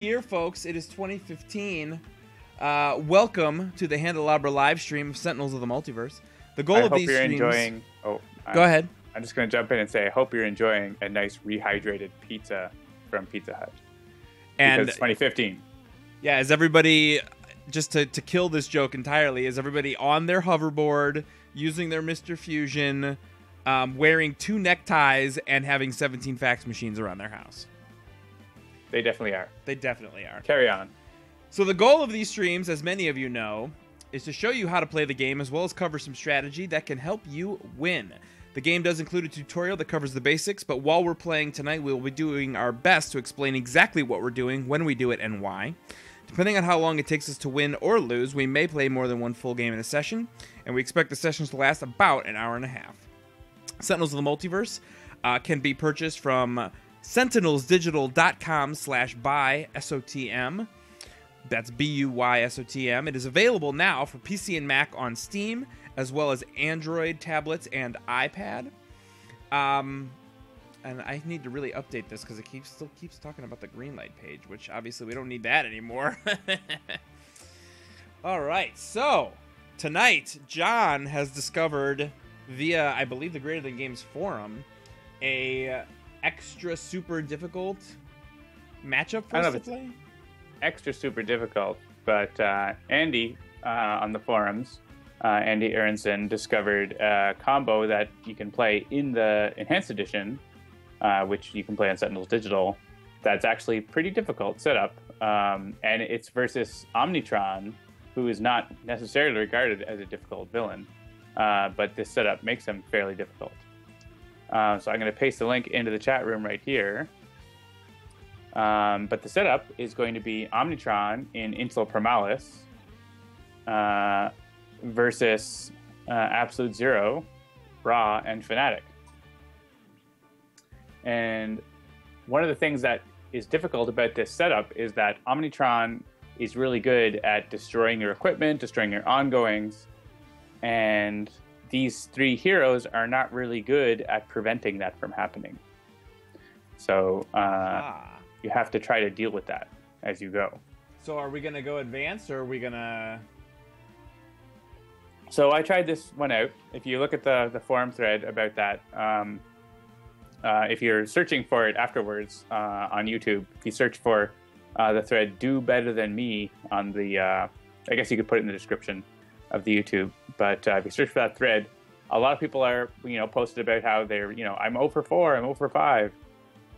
Year, folks. It is 2015. Welcome to the Handelabra live stream of Sentinels of the Multiverse. The goal of these streams... enjoying... Go ahead. I'm just going to jump in and say I hope you're enjoying a nice rehydrated pizza from Pizza Hut. And because it's 2015. Yeah, is everybody, just to kill this joke entirely, is everybody on their hoverboard, using their Mr. Fusion, wearing 2 neckties, and having 17 fax machines around their house? They definitely are. They definitely are. Carry on. So the goal of these streams, as many of you know, is to show you how to play the game as well as cover some strategy that can help you win. The game does include a tutorial that covers the basics, but while we're playing tonight, we'll be doing our best to explain exactly what we're doing, when we do it, and why. Depending on how long it takes us to win or lose, we may play more than one full game in a session, and we expect the sessions to last about an hour and a half. Sentinels of the Multiverse can be purchased from sentinelsdigital.com/buy SOTM. That's BUYSOTM. It is available now for PC and Mac on Steam, as well as Android tablets and iPad. And I need to really update this because it still keeps talking about the green light page, which obviously we don't need that anymore. All right, so tonight John has discovered via, I believe, the Greater Than Games forum, a extra super difficult matchup for us to play. Extra super difficult, but Andy on the forums, Andy Aronson, discovered a combo that you can play in the Enhanced Edition, which you can play on Sentinels Digital. That's actually pretty difficult setup, and it's versus Omnitron, who is not necessarily regarded as a difficult villain, but this setup makes him fairly difficult. So I'm going to paste the link into the chat room right here. But the setup is going to be Omnitron in Insula Primalis versus Absolute Zero, Ra, and Fanatic. And one of the things that is difficult about this setup is that Omnitron is really good at destroying your equipment, destroying your ongoings, and these 3 heroes are not really good at preventing that from happening. So you have to try to deal with that as you go. So are we going to go advanced, or are we going to... So I tried this one out. If you look at the forum thread about that, if you're searching for it afterwards on YouTube, if you search for the thread "Do Better Than Me" on the, I guess you could put it in the description of the YouTube. But if you search for that thread, a lot of people are, posted about how they're, I'm 0 for 4, I'm 0 for 5.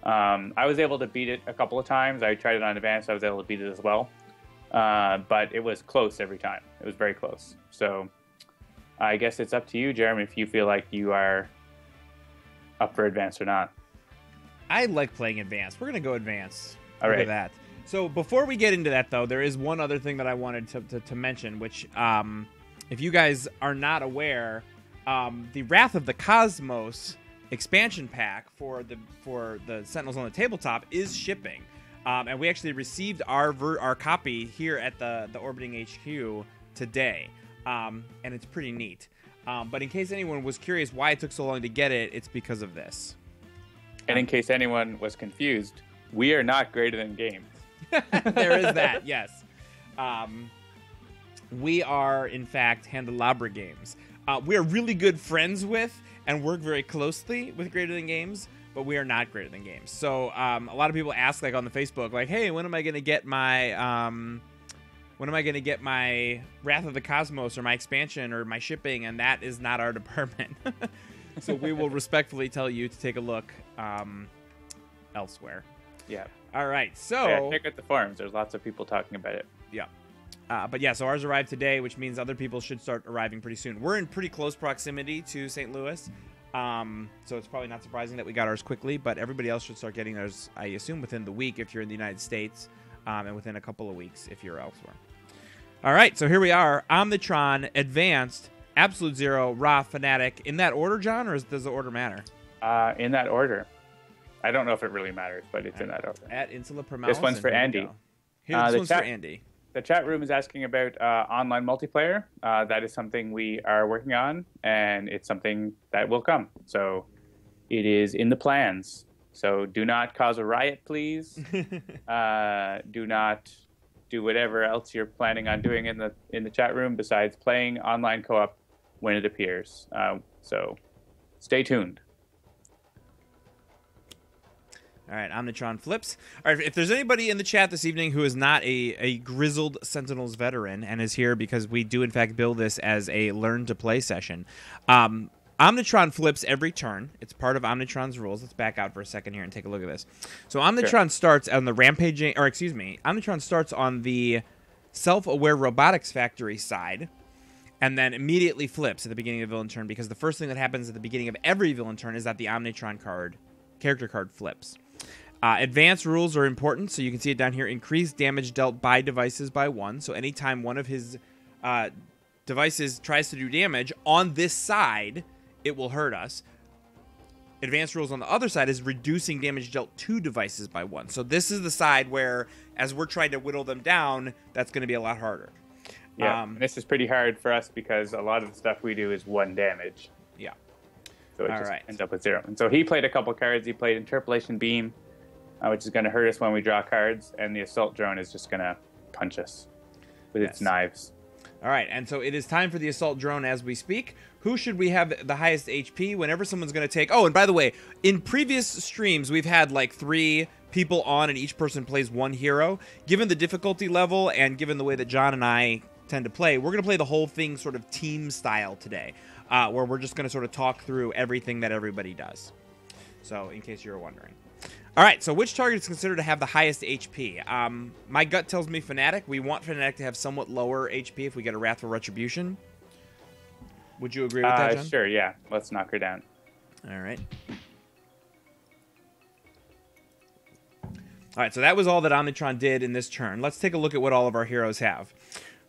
I was able to beat it a couple of times. I tried it on Advanced. I was able to beat it as well. But it was close every time. It was very close. So I guess it's up to you, Jeremy, if you feel like you are up for Advanced or not. I like playing Advanced. We're going to go Advanced. All right. Look at that. So before we get into that, though, there is one other thing that I wanted to mention, which if you guys are not aware, the Wrath of the Cosmos expansion pack for the Sentinels on the Tabletop is shipping, and we actually received our copy here at the Orbiting HQ today, and it's pretty neat. But in case anyone was curious why it took so long to get it, it's because of this. And in case anyone was confused, we are not Greater Than Games. There is that, yes. We are, in fact, Handelabra Games. We are really good friends with and work very closely with Greater Than Games, but we are not Greater Than Games. So a lot of people ask, like on the Facebook, like, "Hey, when am I going to get my Wrath of the Cosmos or my expansion or my shipping?" And that is not our department. So we will respectfully tell you to take a look elsewhere. Yeah. All right. So yeah, check out the forums. There's lots of people talking about it. Yeah. But yeah, so ours arrived today, which means other people should start arriving pretty soon. We're in pretty close proximity to St. Louis, so it's probably not surprising that we got ours quickly, but everybody else should start getting theirs, I assume, within the week if you're in the United States, and within a couple of weeks if you're elsewhere. All right, so here we are. Omnitron, Advanced, Absolute Zero, Ra, Fanatic. In that order, John, or does the order matter? In that order. I don't know if it really matters, but it's in that order. At Insula Primalis. This one's for Andy. This one's for Andy. The chat room is asking about online multiplayer. That is something we are working on, and it's something that will come. So it is in the plans. So do not cause a riot, please. Do not do whatever else you're planning on doing in the chat room besides playing online co-op when it appears. So stay tuned. All right, Omnitron flips. All right, if there's anybody in the chat this evening who is not a grizzled Sentinels veteran and is here because we do, in fact, build this as a learn-to-play session, Omnitron flips every turn. It's part of Omnitron's rules. Let's back out for a second here and take a look at this. So Omnitron starts on the rampaging, or excuse me, Omnitron starts on the self-aware robotics factory side and then immediately flips at the beginning of the villain turn, because the first thing that happens at the beginning of every villain turn is that the Omnitron character card flips. Advanced rules are important, so you can see it down here. Increase damage dealt by devices by 1. So anytime one of his devices tries to do damage on this side, it will hurt us. Advanced rules on the other side is reducing damage dealt to devices by 1. So this is the side where, as we're trying to whittle them down, that's going to be a lot harder. Yeah, and this is pretty hard for us because a lot of the stuff we do is 1 damage. Yeah. So it just ends up with 0. And so he played a couple cards. He played Interpolation Beam, which is going to hurt us when we draw cards, and the Assault Drone is just going to punch us with its knives. All right, and so it is time for the Assault Drone as we speak. Who should we have the highest HP whenever someone's going to take... Oh, and by the way, in previous streams, we've had like 3 people on, and each person plays 1 hero. Given the difficulty level and given the way that John and I tend to play, we're going to play the whole thing sort of team style today, where we're just going to sort of talk through everything that everybody does. So, in case you were wondering. All right, so which target is considered to have the highest HP? My gut tells me Fanatic. We want Fanatic to have somewhat lower HP if we get a Wrathful Retribution. Would you agree with that, John? Sure, yeah. Let's knock her down. All right. All right, so that was all that Omnitron did in this turn. Let's take a look at what all of our heroes have.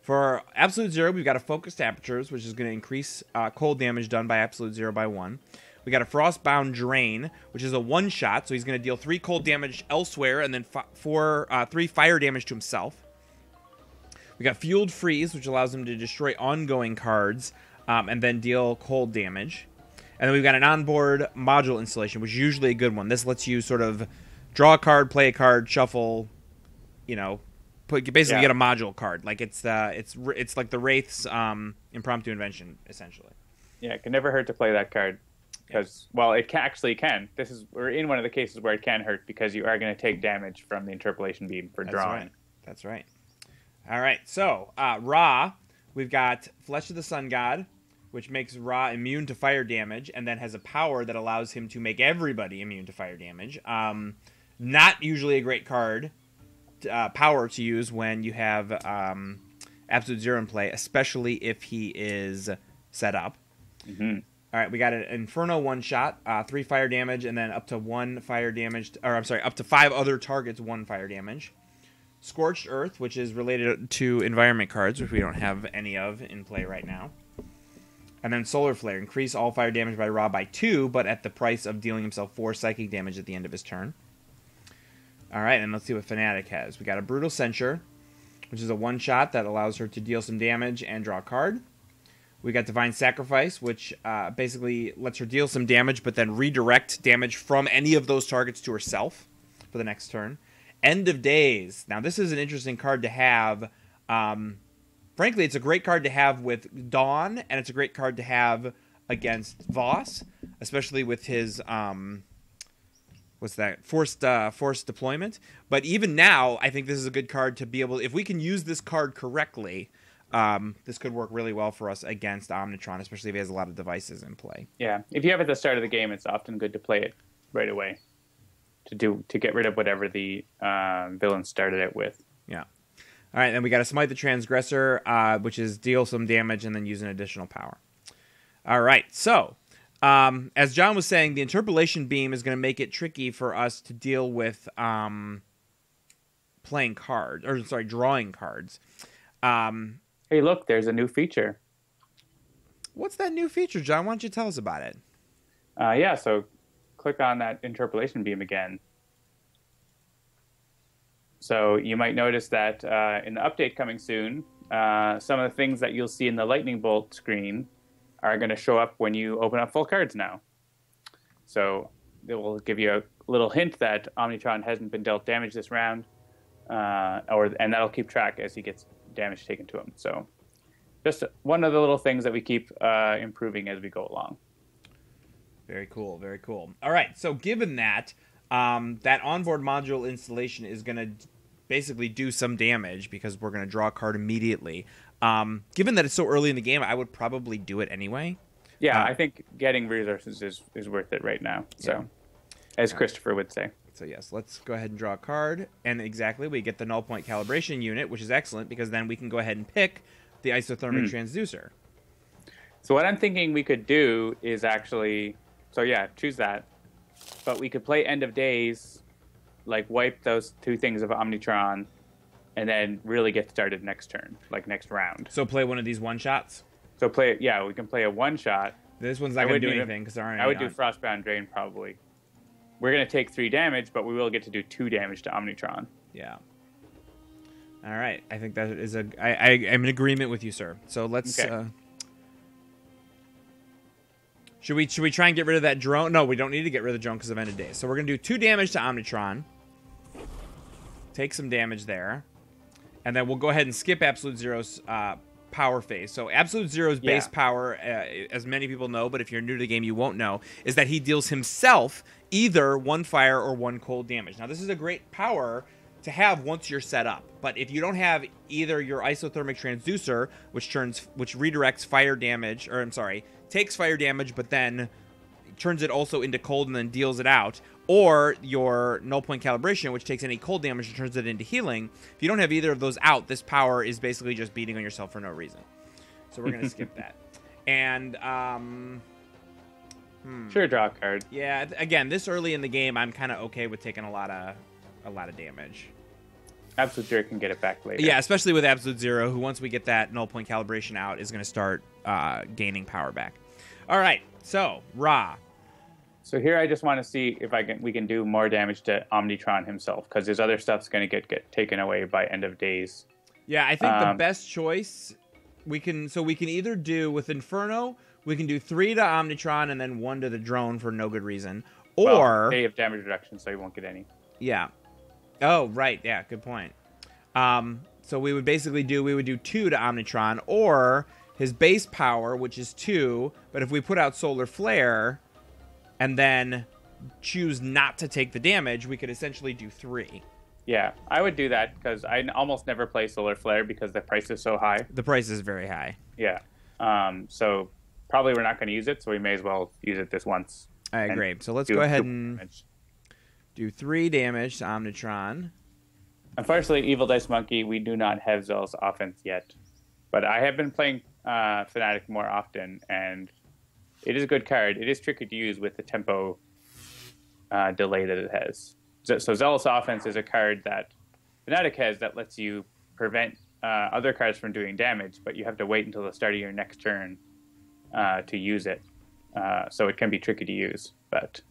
For Absolute Zero, we've got a Focused Apertures, which is going to increase cold damage done by Absolute Zero by 1. We got a Frostbound Drain, which is a one-shot, so he's going to deal 3 cold damage elsewhere and then 3 fire damage to himself. We got Fueled Freeze, which allows him to destroy ongoing cards and then deal cold damage. And then we've got an onboard module installation, which is usually a good one. This lets you sort of draw a card, play a card, shuffle, you know, basically get a module card. Like it's like the Wraith's impromptu invention, essentially. Yeah, it can never hurt to play that card. Because, well, it actually can. We're in one of the cases where it can hurt because you are going to take damage from the Interpolation Beam for drawing. That's right. All right, so Ra, we've got Flesh of the Sun God, which makes Ra immune to fire damage and then has a power that allows him to make everybody immune to fire damage. Not usually a great card, power to use when you have Absolute Zero in play, especially if he is set up. Mm-hmm. All right, we got an Inferno one-shot, 3 fire damage, and then up to 1 fire damage, or I'm sorry, up to 5 other targets, 1 fire damage. Scorched Earth, which is related to environment cards, which we don't have any of in play right now. And then Solar Flare, increase all fire damage by Ra by 2, but at the price of dealing himself 4 psychic damage at the end of his turn. All right, and let's see what Fanatic has. We got a Brutal Censure, which is a one-shot that allows her to deal some damage and draw a card. We got Divine Sacrifice, which basically lets her deal some damage, but then redirect damage from any of those targets to herself for the next turn. End of Days. Now, this is an interesting card to have. Frankly, it's a great card to have with Dawn, and it's a great card to have against Voss, especially with his forced deployment. But even now, I think this is a good card to be able. If we can use this card correctly. This could work really well for us against Omnitron, especially if he has a lot of devices in play. Yeah, if you have it at the start of the game, it's often good to play it right away to get rid of whatever the villain started it with. Yeah. All right, then we got to Smite the Transgressor, which is deal some damage and then use an additional power. All right, so as John was saying, the Interpolation Beam is going to make it tricky for us to deal with drawing cards. Hey, look, there's a new feature. What's that new feature, John? Why don't you tell us about it? Yeah, so click on that Interpolation Beam again. So you might notice that in the update coming soon, some of the things that you'll see in the Lightning Bolt screen are going to show up when you open up full cards now. So it will give you little hint that Omnitron hasn't been dealt damage this round, and that'll keep track as he gets damage taken to him. So just one of the little things that we keep improving as we go along. Very cool, very cool. All right, so given that, that onboard module installation is going to basically do some damage because we're going to draw a card immediately. Given that it's so early in the game, I would probably do it anyway. Yeah, I think getting resources is worth it right now. So, as Christopher would say. So yes, let's go ahead and draw a card. And exactly, we get the null point calibration unit, which is excellent because then we can go ahead and pick the isothermic transducer. So what I'm thinking we could do is actually, so yeah, choose that. But we could play End of Days, like wipe those two things of Omnitron, and then really get started next turn, like next round. So play one of these one-shots? So we can play a one-shot. This one's not going to do anything because there aren't any. I would do Frostbound Drain probably. We're going to take 3 damage, but we will get to do 2 damage to Omnitron. Yeah. All right. I think that is I'm in agreement with you, sir. So let's... Okay. Should we try and get rid of that drone? No, we don't need to get rid of the drone because of End of Days. So we're going to do 2 damage to Omnitron. Take some damage there. And then we'll go ahead and skip Absolute Zero's power phase. So Absolute Zero's base power, as many people know, but if you're new to the game you won't know, is that he deals himself either 1 fire or 1 cold damage. Now this is a great power to have once you're set up. But if you don't have either your isothermic transducer, which redirects fire damage, or I'm sorry, takes fire damage, but then turns it also into cold and then deals it out, or your null point calibration, which takes any cold damage and turns it into healing. If you don't have either of those out, this power is basically just beating on yourself for no reason. So we're going to skip that. And, Sure, draw a card. Yeah, again, this early in the game, I'm kind of okay with taking a lot of damage. Absolute Zero can get it back later. Yeah, especially with Absolute Zero, who once we get that null point calibration out is going to start gaining power back. All right, so Ra. So here I just want to see if we can do more damage to Omnitron himself, because his other stuff's going to get taken away by End of Days. Yeah, I think the best choice we can either do with Inferno, we can do 3 to Omnitron and then 1 to the drone for no good reason, or they have damage reduction, so he won't get any. Yeah. Oh, right. Yeah, good point. So we would do 2 to Omnitron, or his base power, which is 2, but if we put out Solar Flare and then choose not to take the damage, we could essentially do 3. Yeah, I would do that because I almost never play Solar Flare because the price is so high. The price is very high. Yeah. So probably we're not going to use it, so we may as well use it this once. I agree. So let's go ahead and do 3 damage to Omnitron. Unfortunately, Evil Dice Monkey, we do not have Zealous Offense yet. But I have been playing Fanatic more often, and it is a good card. It is tricky to use with the tempo delay that it has. So Zealous Offense is a card that Fanatic has that lets you prevent other cards from doing damage, but you have to wait until the start of your next turn to use it. So it can be tricky to use, but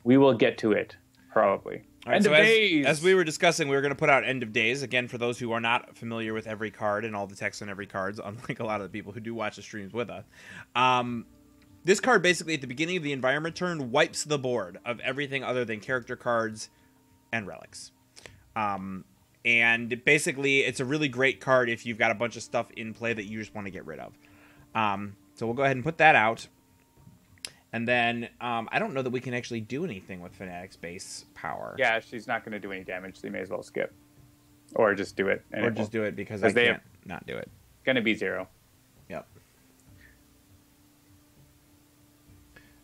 we will get to it, probably. Right, End of Days! As we were discussing, we were going to put out End of Days. Again, for those who are not familiar with every card and all the text on every card, unlike a lot of the people who do watch the streams with us. This card basically at the beginning of the environment turn wipes the board of everything other than character cards and relics. And basically, it's a really great card if you've got a bunch of stuff in play that you just want to get rid of. So we'll go ahead and put that out. And then I don't know that we can actually do anything with Fanatic's base power. Yeah, she's not going to do any damage, so you may as well skip. Or just do it. Or just do it because I can't not do it. Going to be 0. Yep.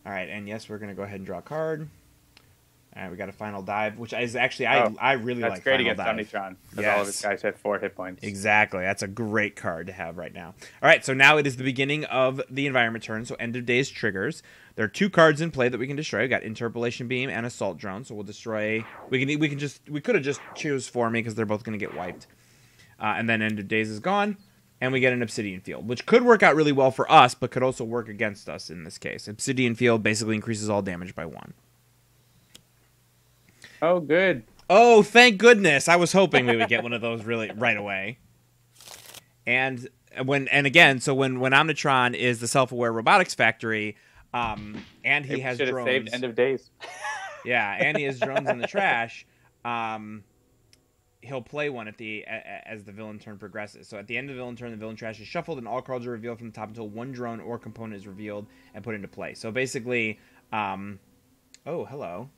All right, and yes, we're going to go ahead and draw a card. All right, we got a Final Dive, which is actually, I really like Final Dive. That's great against Omnitron, because all of his guys have 4 hit points. Exactly. That's a great card to have right now. All right, so now it is the beginning of the environment turn, so End of Days triggers. There are 2 cards in play that we can destroy. We got Interpolation Beam and Assault Drone, so we'll destroy. We could have just choose for me because they're both going to get wiped. And then End of Days is gone, and we get an Obsidian Field, which could work out really well for us, but could also work against us in this case. Obsidian Field basically increases all damage by 1. Oh, good. Oh, thank goodness. I was hoping we would get one of those really right away. And again, so when Omnitron is the self-aware robotics factory, and he has drones. Should have saved End of Days. Yeah, and he has drones in the trash. He'll play one as the villain turn progresses. So at the end of the villain turn, the villain trash is shuffled, and all cards are revealed from the top until one drone or component is revealed and put into play. So basically, oh, hello.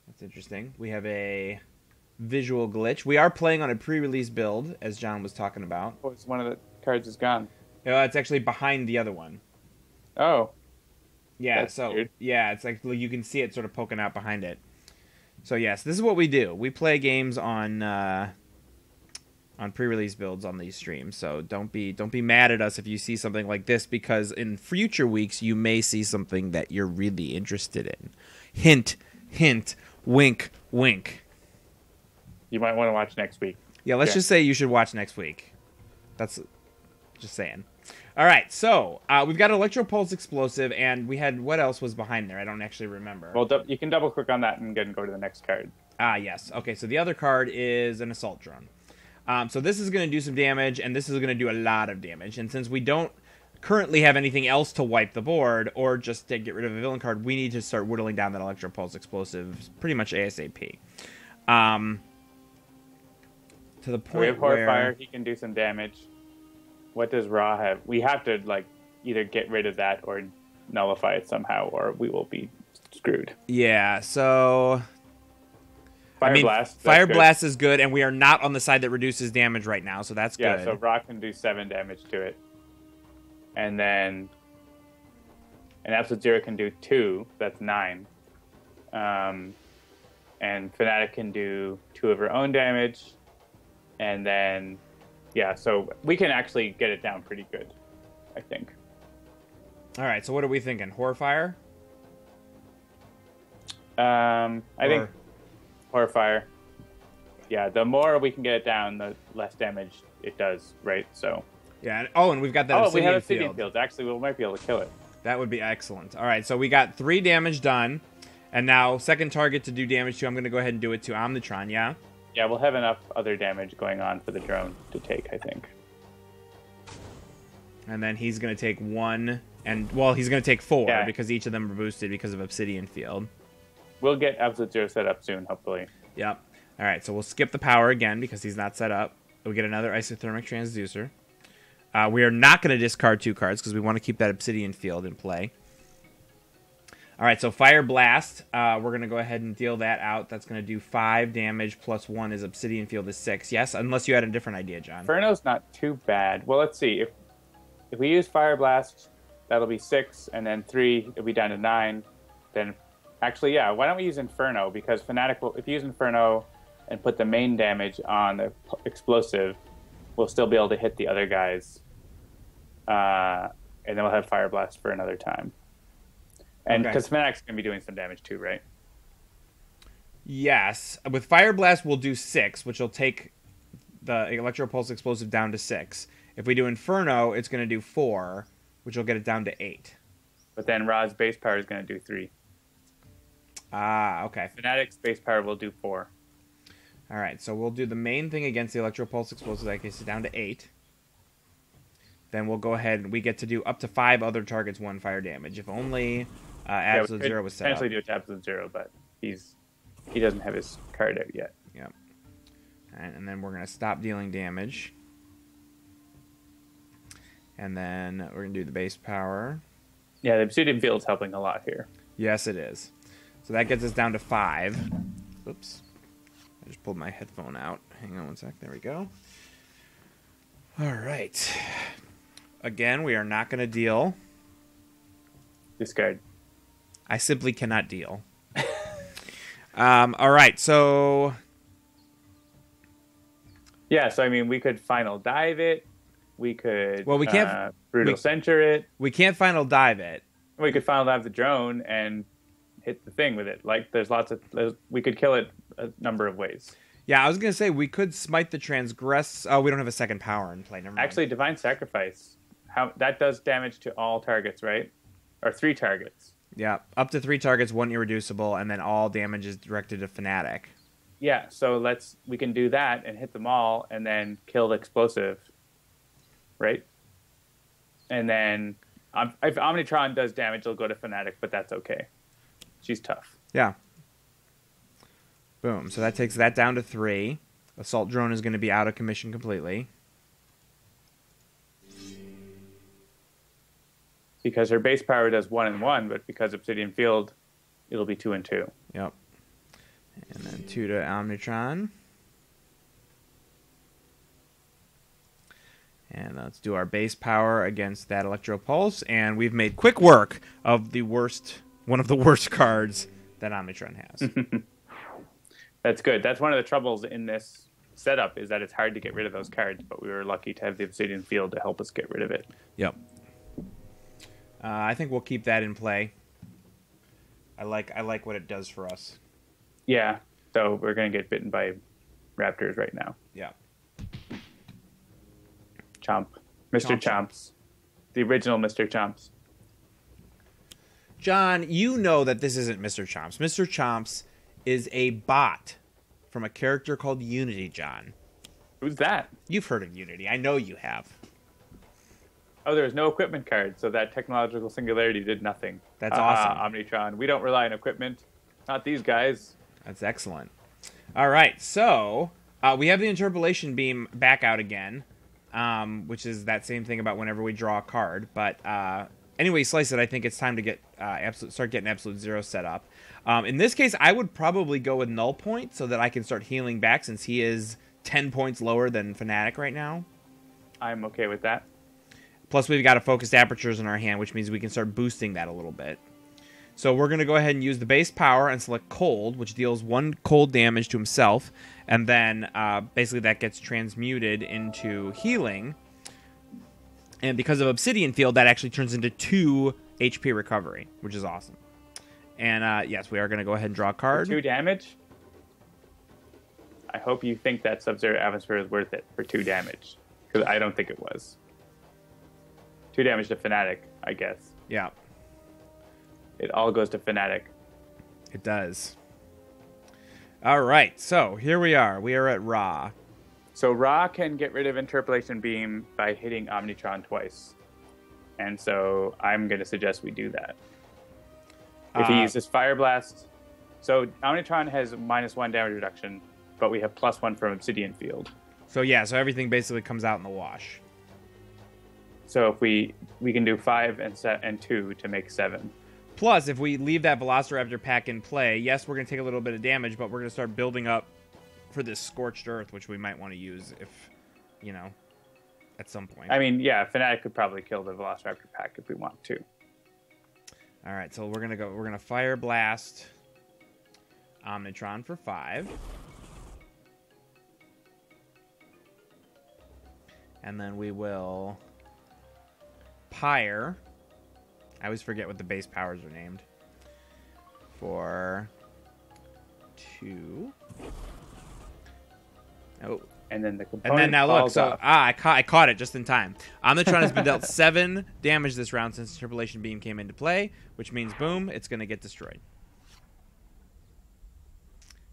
That's interesting. We have a visual glitch. We are playing on a pre-release build, as John was talking about. Oh, it's one of the cards is gone. It's actually behind the other one. Oh. Yeah, That's so weird. yeah, it's like you can see it sort of poking out behind it. So yes, this is what we do. We play games on pre-release builds on these streams. So don't be mad at us if you see something like this, because in future weeks you may see something that you're really interested in. Hint, hint, wink, wink. You might want to watch next week. Yeah, let's just say you should watch next week. That's just saying. All right, so we've got Electro Pulse Explosive, and we had, what else was behind there? I don't actually remember. Well, you can double click on that and go to the next card. Ah, yes. Okay, so the other card is an Assault Drone. So this is going to do some damage, and this is going to do a lot of damage. And since we don't currently have anything else to wipe the board, or just to get rid of a villain card, we need to start whittling down that Electro Pulse Explosive pretty much ASAP. To the point we have where... Horfire, he can do some damage. What does Ra have? We have to either get rid of that or nullify it somehow, or we will be screwed. Yeah, so Fire Blast. Fire Blast is good, and we are not on the side that reduces damage right now, so that's good. Yeah, so Ra can do 7 damage to it. And then an Absolute Zero can do 2, that's 9. And Fanatic can do 2 of her own damage. And then, yeah, so we can actually get it down pretty good, I think. All right, so what are we thinking? Horfire? I think Horfire. Yeah, the more we can get it down, the less damage it does, right? So. Yeah. And we've got that we have Obsidian Field. Actually, we might be able to kill it. That would be excellent. All right, so we got 3 damage done, and now second target to do damage to. I'm going to go ahead and do it to Omnitron. Yeah. Yeah, we'll have enough other damage going on for the drone to take, I think. And then he's going to take 1, and well, he's going to take 4 because each of them are boosted because of Obsidian Field. We'll get Absolute Zero set up soon, hopefully. Yep. All right, so we'll skip the power again because he's not set up. We'll get another Isothermic Transducer. We are not going to discard 2 cards because we want to keep that Obsidian Field in play. All right, so Fire Blast. We're going to go ahead and deal that out. That's going to do 5 damage plus 1 is Obsidian Field is 6. Yes, unless you had a different idea, John. Inferno's not too bad. Well, let's see. If we use Fire Blast, that'll be 6, and then 3, it'll be down to 9. Then, actually, yeah, why don't we use Inferno? Because Fanatic will, if you use Inferno and put the main damage on the explosive, we'll still be able to hit the other guys. And then we'll have Fire Blast for another time. And because Fanatic's going to be doing some damage too, right? Yes. With Fire Blast, we'll do 6, which will take the Electro Pulse Explosive down to 6. If we do Inferno, it's going to do 4, which will get it down to 8. But then Ra's base power is going to do 3. Ah, okay. Fanatic's base power will do 4. All right, so we'll do the main thing against the Electro Pulse Explosive. That gets it down to 8. Then we'll go ahead and we get to do up to 5 other targets 1 fire damage. If only Absolute Zero was set up. Potentially do it to Absolute Zero, but he doesn't have his card out yet. Yep. And then we're going to stop dealing damage. And then we're going to do the base power. Yeah, the Obsidian Field's helping a lot here. Yes, it is. So that gets us down to 5. Oops. I just pulled my headphone out. Hang on one sec. There we go. All right. Again, we are not going to deal. Discard. I simply cannot deal. All right, so... Yeah, so I mean, we could Final Dive it. We could we can't Brutal Center it. We can't Final Dive it. We could Final Dive the drone and hit the thing with it. Like, we could kill it a number of ways. Yeah, I was going to say, we could Smite the Transgress... Oh, we don't have a second power in play. Never mind. Actually, Divine Sacrifice. That does damage to all targets, right? Or 3 targets. Yeah, up to 3 targets, 1 irreducible, and then all damage is directed to Fanatic. Yeah, so we can do that and hit them all, and then kill the explosive, right? And then if Omnitron does damage, it'll go to Fanatic, but that's okay. She's tough. Yeah. Boom. So that takes that down to 3. Assault drone is going to be out of commission completely. Because her base power does 1 and 1, but because Obsidian Field, it'll be 2 and 2. Yep. And then 2 to Omnitron. And let's do our base power against that Electro Pulse. And we've made quick work of one of the worst cards that Omnitron has. That's good. That's one of the troubles in this setup, is that it's hard to get rid of those cards, but we were lucky to have the Obsidian Field to help us get rid of it. Yep. I think we'll keep that in play. I like what it does for us. Yeah, so we're going to get bitten by raptors right now. Yeah. Chomp. Mr. Chomps. The original Mr. Chomps. John, you know that this isn't Mr. Chomps. Mr. Chomps is a bot from a character called Unity, John. Who's that? You've heard of Unity. I know you have. Oh, there's no equipment card, so that technological singularity did nothing. That's awesome. Omnitron. We don't rely on equipment. Not these guys. That's excellent. All right, so we have the Interpolation Beam back out again, which is that same thing about whenever we draw a card. But anyway, Slice It, I think it's time to get start getting Absolute Zero set up. In this case, I would probably go with Null Point so that I can start healing back, since he is 10 points lower than Fanatic right now. I'm okay with that. Plus, we've got a Focused Apertures in our hand, which means we can start boosting that a little bit. So we're going to go ahead and use the base power and select Cold, which deals 1 cold damage to himself. And then basically that gets transmuted into healing. And because of Obsidian Field, that actually turns into 2 HP recovery, which is awesome. And yes, we are going to go ahead and draw a card. For 2 damage? I hope you think that Sub-Zero Atmosphere is worth it for 2 damage. Because I don't think it was. 2 damage to Fanatic, I guess. Yeah. It all goes to Fanatic. It does. All right, so here we are. We are at Ra. So Ra can get rid of Interpolation Beam by hitting Omnitron twice. And so I'm going to suggest we do that. If he uses Fire Blast... So Omnitron has -1 damage reduction, but we have +1 from Obsidian Field. So yeah, so everything basically comes out in the wash. So if we can do 5 and 2 to make 7. Plus, if we leave that Velociraptor pack in play, yes, we're going to take a little bit of damage, but we're going to start building up for this Scorched Earth, which we might want to use if, you know, at some point. I mean, yeah, Fnatic could probably kill the Velociraptor pack if we want to. All right, so we're going to Fire Blast Omnitron for 5. And then we will Pyre. I always forget what the base powers are named. For 2. Oh. And then the component And then now look, falls so off. I caught it just in time. Omnitron has been dealt 7 damage this round since Interpolation Beam came into play, which means boom, it's going to get destroyed.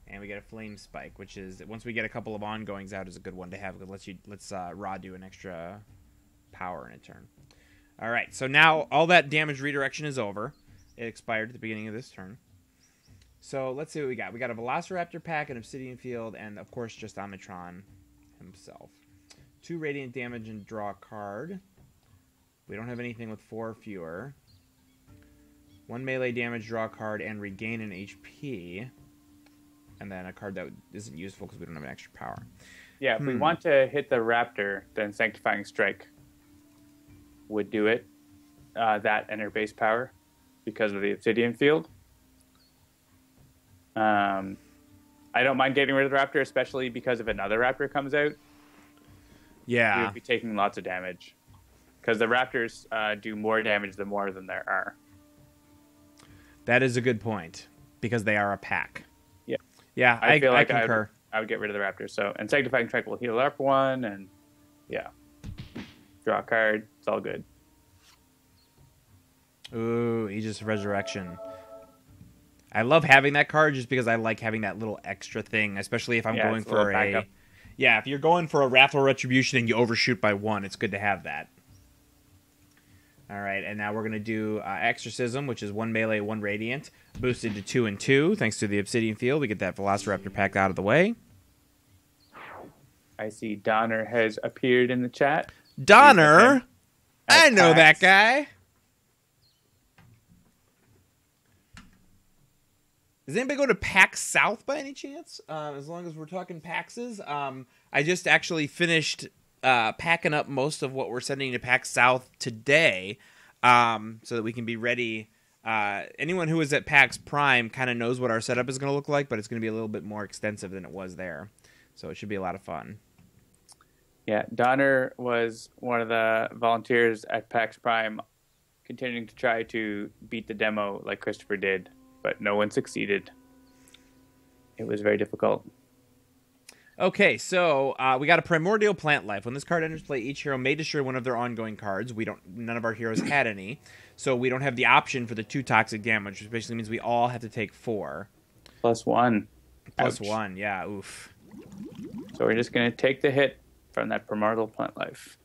And we get a Flame Spike, which is, once we get a couple of ongoings out, is a good one to have. Let's Ra do an extra power in a turn. All right, so now all that damage redirection is over. It expired at the beginning of this turn. So let's see what we got. We got a Velociraptor pack, an Obsidian Field, and of course just Omnitron himself. 2 radiant damage and draw a card. We don't have anything with 4 or fewer. 1 melee damage, draw a card, and regain an HP. And then a card that isn't useful because we don't have an extra power. Yeah, if we want to hit the Raptor, then Sanctifying Strike would do it. That and her base power because of the Obsidian Field. I don't mind getting rid of the Raptor, especially because if another Raptor comes out, Yeah. we would be taking lots of damage. Because the Raptors do more damage the more than there are. That is a good point. Because they are a pack. Yeah. Yeah, I feel like concur. I would get rid of the Raptors. So, and Sanctifying Strike will heal up 1, and yeah. Draw a card. It's all good. Ooh, Aegis Resurrection. I love having that card just because I like having that little extra thing, especially if I'm going for a... Yeah, if you're going for a Wrathful Retribution and you overshoot by 1, it's good to have that. All right, and now we're going to do Exorcism, which is 1 melee, 1 radiant, boosted to 2 and 2. Thanks to the Obsidian Field, we get that Velociraptor pack out of the way. I see Donner has appeared in the chat. Donner? I know that guy. Does anybody go to PAX South by any chance? As long as we're talking PAXs. I just actually finished packing up most of what we're sending to PAX South today, so that we can be ready. Anyone who was at PAX Prime kind of knows what our setup is going to look like, but it's going to be a little bit more extensive than it was there. So it should be a lot of fun. Yeah, Donner was one of the volunteers at PAX Prime, continuing to try to beat the demo like Christopher did, but no one succeeded. It was very difficult. Okay, so we got a Primordial Plant Life. When this card enters play, each hero may destroy one of their ongoing cards. None of our heroes had any, so we don't have the option for the 2 toxic damage, which basically means we all have to take 4. +1. Plus Ouch. 1, yeah, oof. So we're just going to take the hit from that Primordial Plant Life.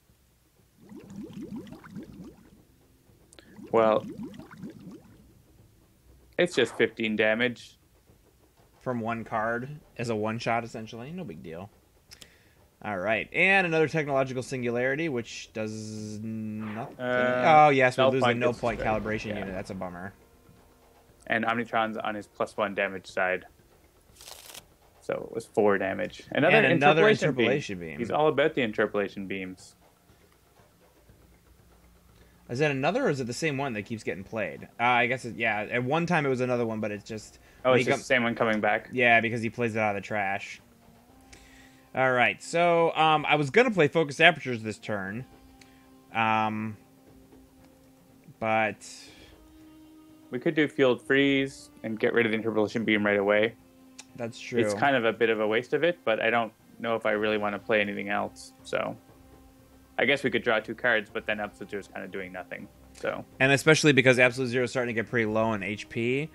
Well, it's just 15 damage. From 1 card as a one-shot, essentially. No big deal. All right, and another Technological Singularity, which does nothing. Oh, yes, we lose a no-point calibration unit. That's a bummer. And Omnitron's on his +1 damage side. So it was 4 damage. Another interpolation beam. He's all about the interpolation beams. Is that another, or is it the same one that keeps getting played? I guess, yeah. At one time it was another one, but it's just... Oh, it's just the same one coming back? Yeah, because he plays it out of the trash. All right, so I was going to play Focus Apertures this turn. But... We could do Field Freeze and get rid of the interpolation beam right away. That's true. It's kind of a bit of a waste of it, but I don't know if I really want to play anything else. So I guess we could draw 2 cards, but then Absolute Zero is kind of doing nothing. So, and especially because Absolute Zero is starting to get pretty low in HP,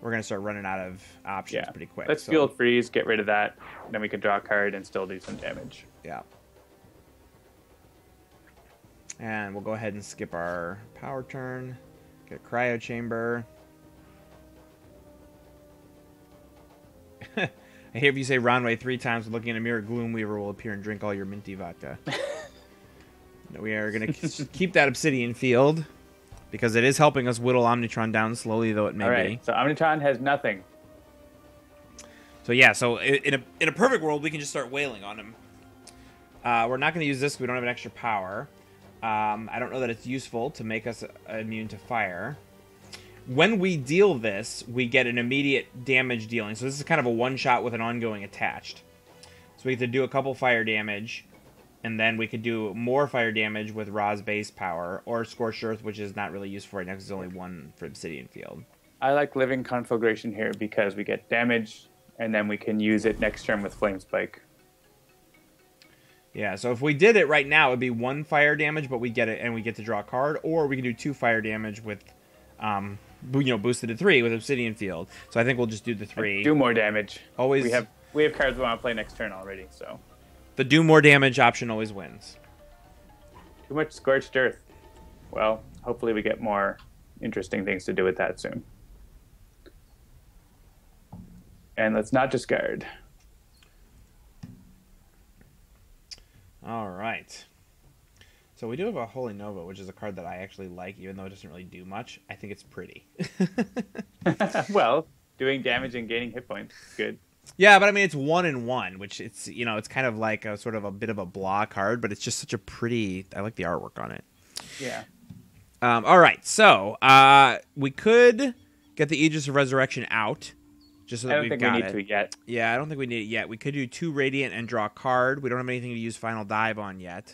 we're going to start running out of options pretty quick. Let's Field Freeze, get rid of that. Then we could draw a card and still do some damage. Yeah. And we'll go ahead and skip our power turn. Get a Cryo Chamber. I hear if you say Ronway 3 times, looking in a mirror, Gloomweaver will appear and drink all your minty vodka. We are going to keep that Obsidian Field, because it is helping us whittle Omnitron down slowly, though it may be. So Omnitron has nothing. So yeah, so in a perfect world, we can just start wailing on him. We're not going to use this because we don't have an extra power. I don't know that it's useful to make us immune to fire. When we deal this, we get an immediate damage dealing. So this is kind of a one-shot with an ongoing attached. So we get to do a couple fire damage, and then we could do more fire damage with Ra's base power, or Scorched Earth, which is not really useful right now because there's only 1 for Obsidian Field. I like Living Conflagration here because we get damage, and then we can use it next turn with Flame Spike. Yeah, so if we did it right now, it would be 1 fire damage, but we get it, and we get to draw a card, or we can do 2 fire damage with... boosted to 3 with Obsidian Field. So I think we'll just do the 3. Do more damage. Always. We have cards we want to play next turn already, so. The do more damage option always wins. Too much Scorched Earth. Well, hopefully we get more interesting things to do with that soon. And let's not discard. All right. So we do have a Holy Nova, which is a card that I actually like, even though it doesn't really do much. I think it's pretty. Well, doing damage and gaining hit points is good. Yeah, but I mean, it's 1 and 1, which it's, it's kind of like a sort of a bit of a blah card, but it's just such a pretty, I like the artwork on it. Yeah. All right, so we could get the Aegis of Resurrection out, just so that we've got it. I don't think we need to yet. Yeah, I don't think we need it yet. We could do 2 Radiant and draw a card. We don't have anything to use Final Dive on yet.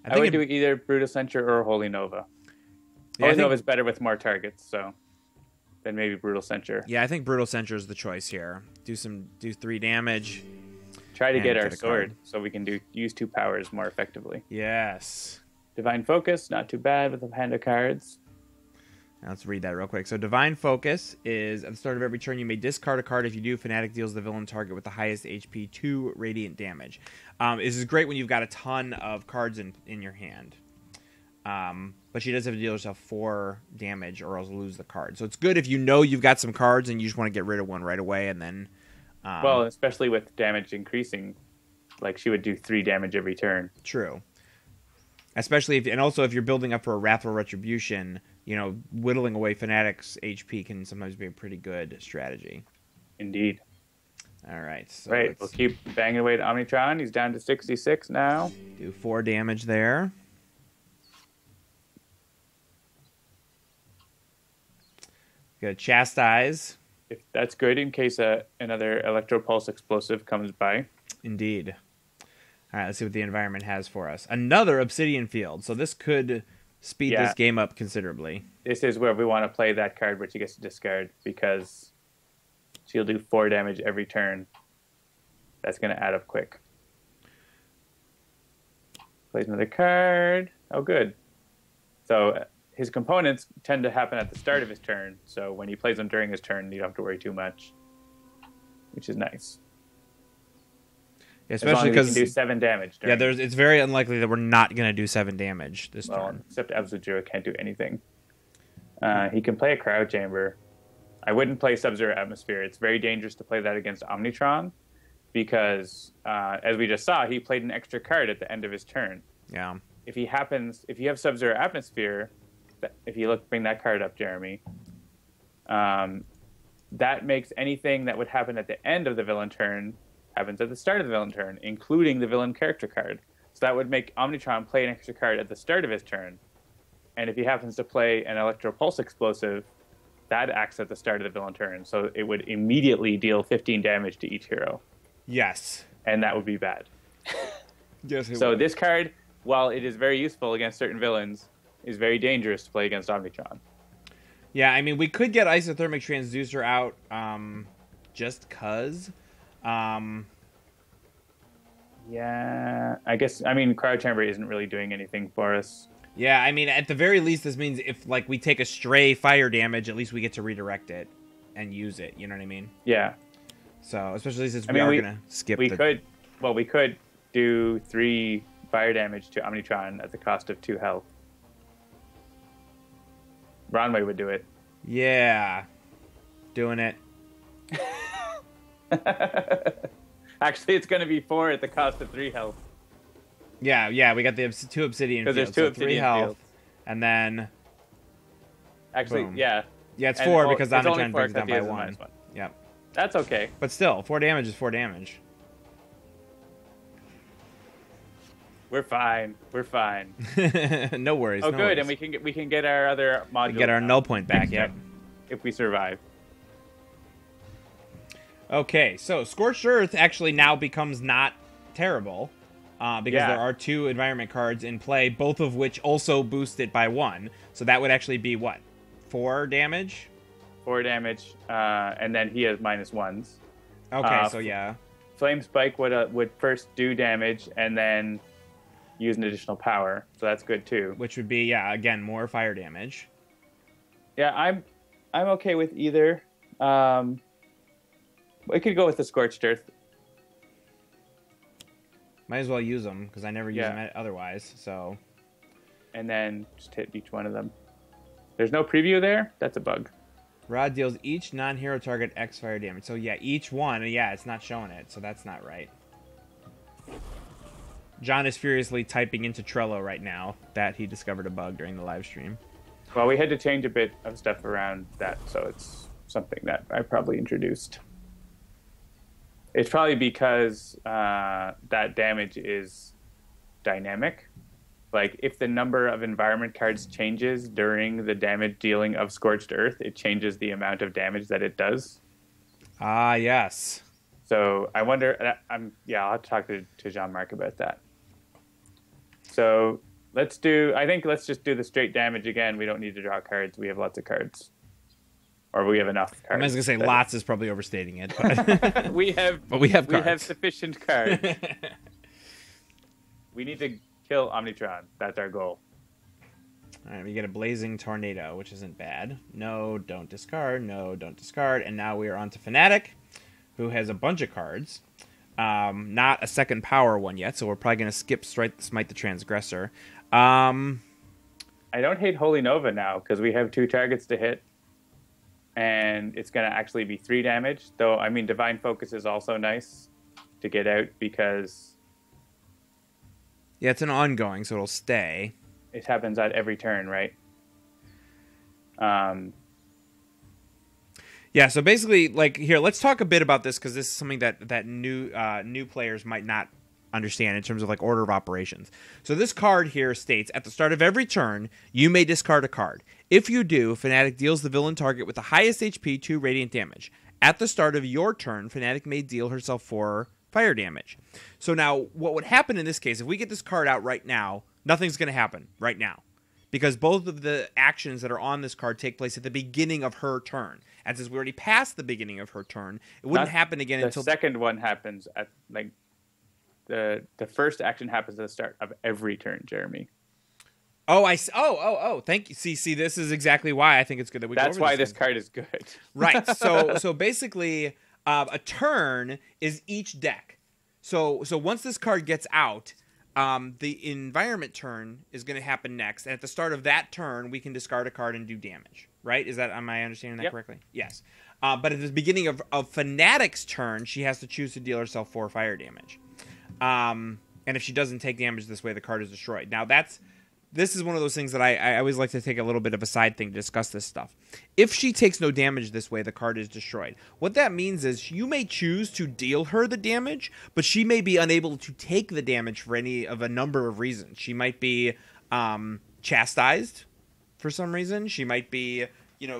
I would do either Brutal Censure or Holy Nova. Holy Nova is better with more targets, so then maybe Brutal Censure. Yeah, I think Brutal Censure is the choice here. Do 3 damage. Try to get our sword so we can use 2 powers more effectively. Yes. Divine Focus, not too bad with a hand of cards. Now let's read that real quick. So Divine Focus is, at the start of every turn, you may discard a card. If you do, Fanatic deals the villain target with the highest HP 2 radiant damage. This is great when you've got a ton of cards in your hand. But she does have to deal herself 4 damage or else lose the card. So it's good if you know you've got some cards and you just want to get rid of one right away and then... well, especially with damage increasing. Like, she would do 3 damage every turn. True. Especially if... And also, if you're building up for a Wrathful Retribution, you know, whittling away Fanatic's HP can sometimes be a pretty good strategy. Indeed. All right. So right. We'll keep banging away to Omnitron. He's down to 66 now. Do 4 damage there. Gonna Chastise. If that's good in case another Electropulse Explosive comes by. Indeed. All right, let's see what the environment has for us. Another Obsidian Field. So this could speed this game up considerably. This is where we want to play that card where she gets to discard because she'll do 4 damage every turn. That's going to add up quick. Plays another card. Oh, good. So his components tend to happen at the start of his turn. So when he plays them during his turn, you don't have to worry too much, which is nice. Especially because he can do 7 damage. It's very unlikely that we're not going to do 7 damage this turn. Except Absolute Zero can't do anything. He can play a Cryo Chamber. I wouldn't play Sub-Zero Atmosphere. It's very dangerous to play that against Omnitron because, as we just saw, he played an extra card at the end of his turn. Yeah. If you have Sub-Zero Atmosphere, if you bring that card up, Jeremy, that makes anything that would happen at the end of the villain turn happens at the start of the villain turn, including the villain character card. So that would make Omnitron play an extra card at the start of his turn. And if he happens to play an Electropulse Explosive, that acts at the start of the villain turn. So it would immediately deal 15 damage to each hero. Yes. And that would be bad. Yes, it so would. This card, while it is very useful against certain villains, is very dangerous to play against Omnitron. Yeah, I mean, we could get Isothermic Transducer out just because... yeah, Cryo Chamber isn't really doing anything for us. Yeah, I mean, at the very least, this means if, like, we take a stray fire damage, at least we get to redirect it and use it, you know what I mean? Yeah. So, especially since we are going to skip we could do 3 fire damage to Omnitron at the cost of 2 health. Ronway would do it. Yeah. Doing it. Actually, it's going to be 4 at the cost of 3 health. Yeah, we got the 2 obsidian fields. Because there's 2 obsidian 3 health, fields. And then... Actually, boom. Yeah, it's 4 because it's only Omnitron 4 brings it down by because he has a 1. -1. Yep. That's okay. But still, 4 damage is 4 damage. We're fine. No worries. Oh, no good, worries. and we can get our other module. Get our null point back, yep. If we survive. Okay, so Scorched Earth actually now becomes not terrible because there are 2 environment cards in play, both of which also boost it by 1. So that would actually be what? 4 damage? 4 damage, and then he has -1s. Okay, so yeah. Flame Spike would first do damage and then use an additional power, so that's good too. Which would be, yeah, again, more fire damage. Yeah, I'm okay with either. We could go with the Scorched Earth. Might as well use them, because I never use them otherwise, so... And then just hit each one of them. There's no preview there? That's a bug. Rod deals each non-hero target X fire damage. So yeah, each one, it's not showing it, so that's not right. John is furiously typing into Trello right now that he discovered a bug during the live stream. Well, we had to change a bit of stuff around that, so it's something that I probably introduced. It's probably because that damage is dynamic. Like, if the number of environment cards changes during the damage dealing of Scorched Earth, it changes the amount of damage that it does. Ah, yes. So I wonder, I'll have to talk to Jean-Marc about that. So let's just do the straight damage again. We don't need to draw cards. We have lots of cards. Or we have enough cards. I was going to say lots is probably overstating it. But we have cards. We have sufficient cards. We need to kill Omnitron. That's our goal. All right, we get a Blazing Tornado, which isn't bad. No, don't discard. No, don't discard. And now we are on to Fanatic, who has a bunch of cards. Not a second power one yet, so we're probably going to skip Smite the Transgressor. I don't hate Holy Nova now because we have 2 targets to hit. And it's going to actually be 3 damage. Though, I mean, Divine Focus is also nice to get out because... Yeah, it's an ongoing, so it'll stay. It happens at every turn, right? Yeah, so basically, like, here, let's talk a bit about this because this is something that new players might not understand in terms of, like, order of operations. So this card here states, at the start of every turn, you may discard a card. If you do, Fanatic deals the villain target with the highest HP 2 radiant damage. At the start of your turn, Fanatic may deal herself 4 fire damage. So now, what would happen in this case, if we get this card out right now, nothing's going to happen right now. Because both of the actions that are on this card take place at the beginning of her turn. And since we already passed the beginning of her turn, it wouldn't happen again until... The second one happens at, like... The first action happens at the start of every turn, Jeremy. Oh, thank you. See, this is exactly why I think it's good that we go over That's why this this card is good. Right. So basically, a turn is each deck. So once this card gets out, the environment turn is going to happen next, and at the start of that turn, we can discard a card and do damage. Right? Am I understanding that correctly? Yes. But at the beginning of Fanatic's turn, she has to choose to deal herself 4 fire damage. And if she doesn't take damage this way, the card is destroyed. Now, this is one of those things that I always like to take a little bit of a side thing to discuss this stuff. If she takes no damage this way, the card is destroyed. What that means is you may choose to deal her the damage, but she may be unable to take the damage for any of a number of reasons. She might be chastised for some reason. She might be,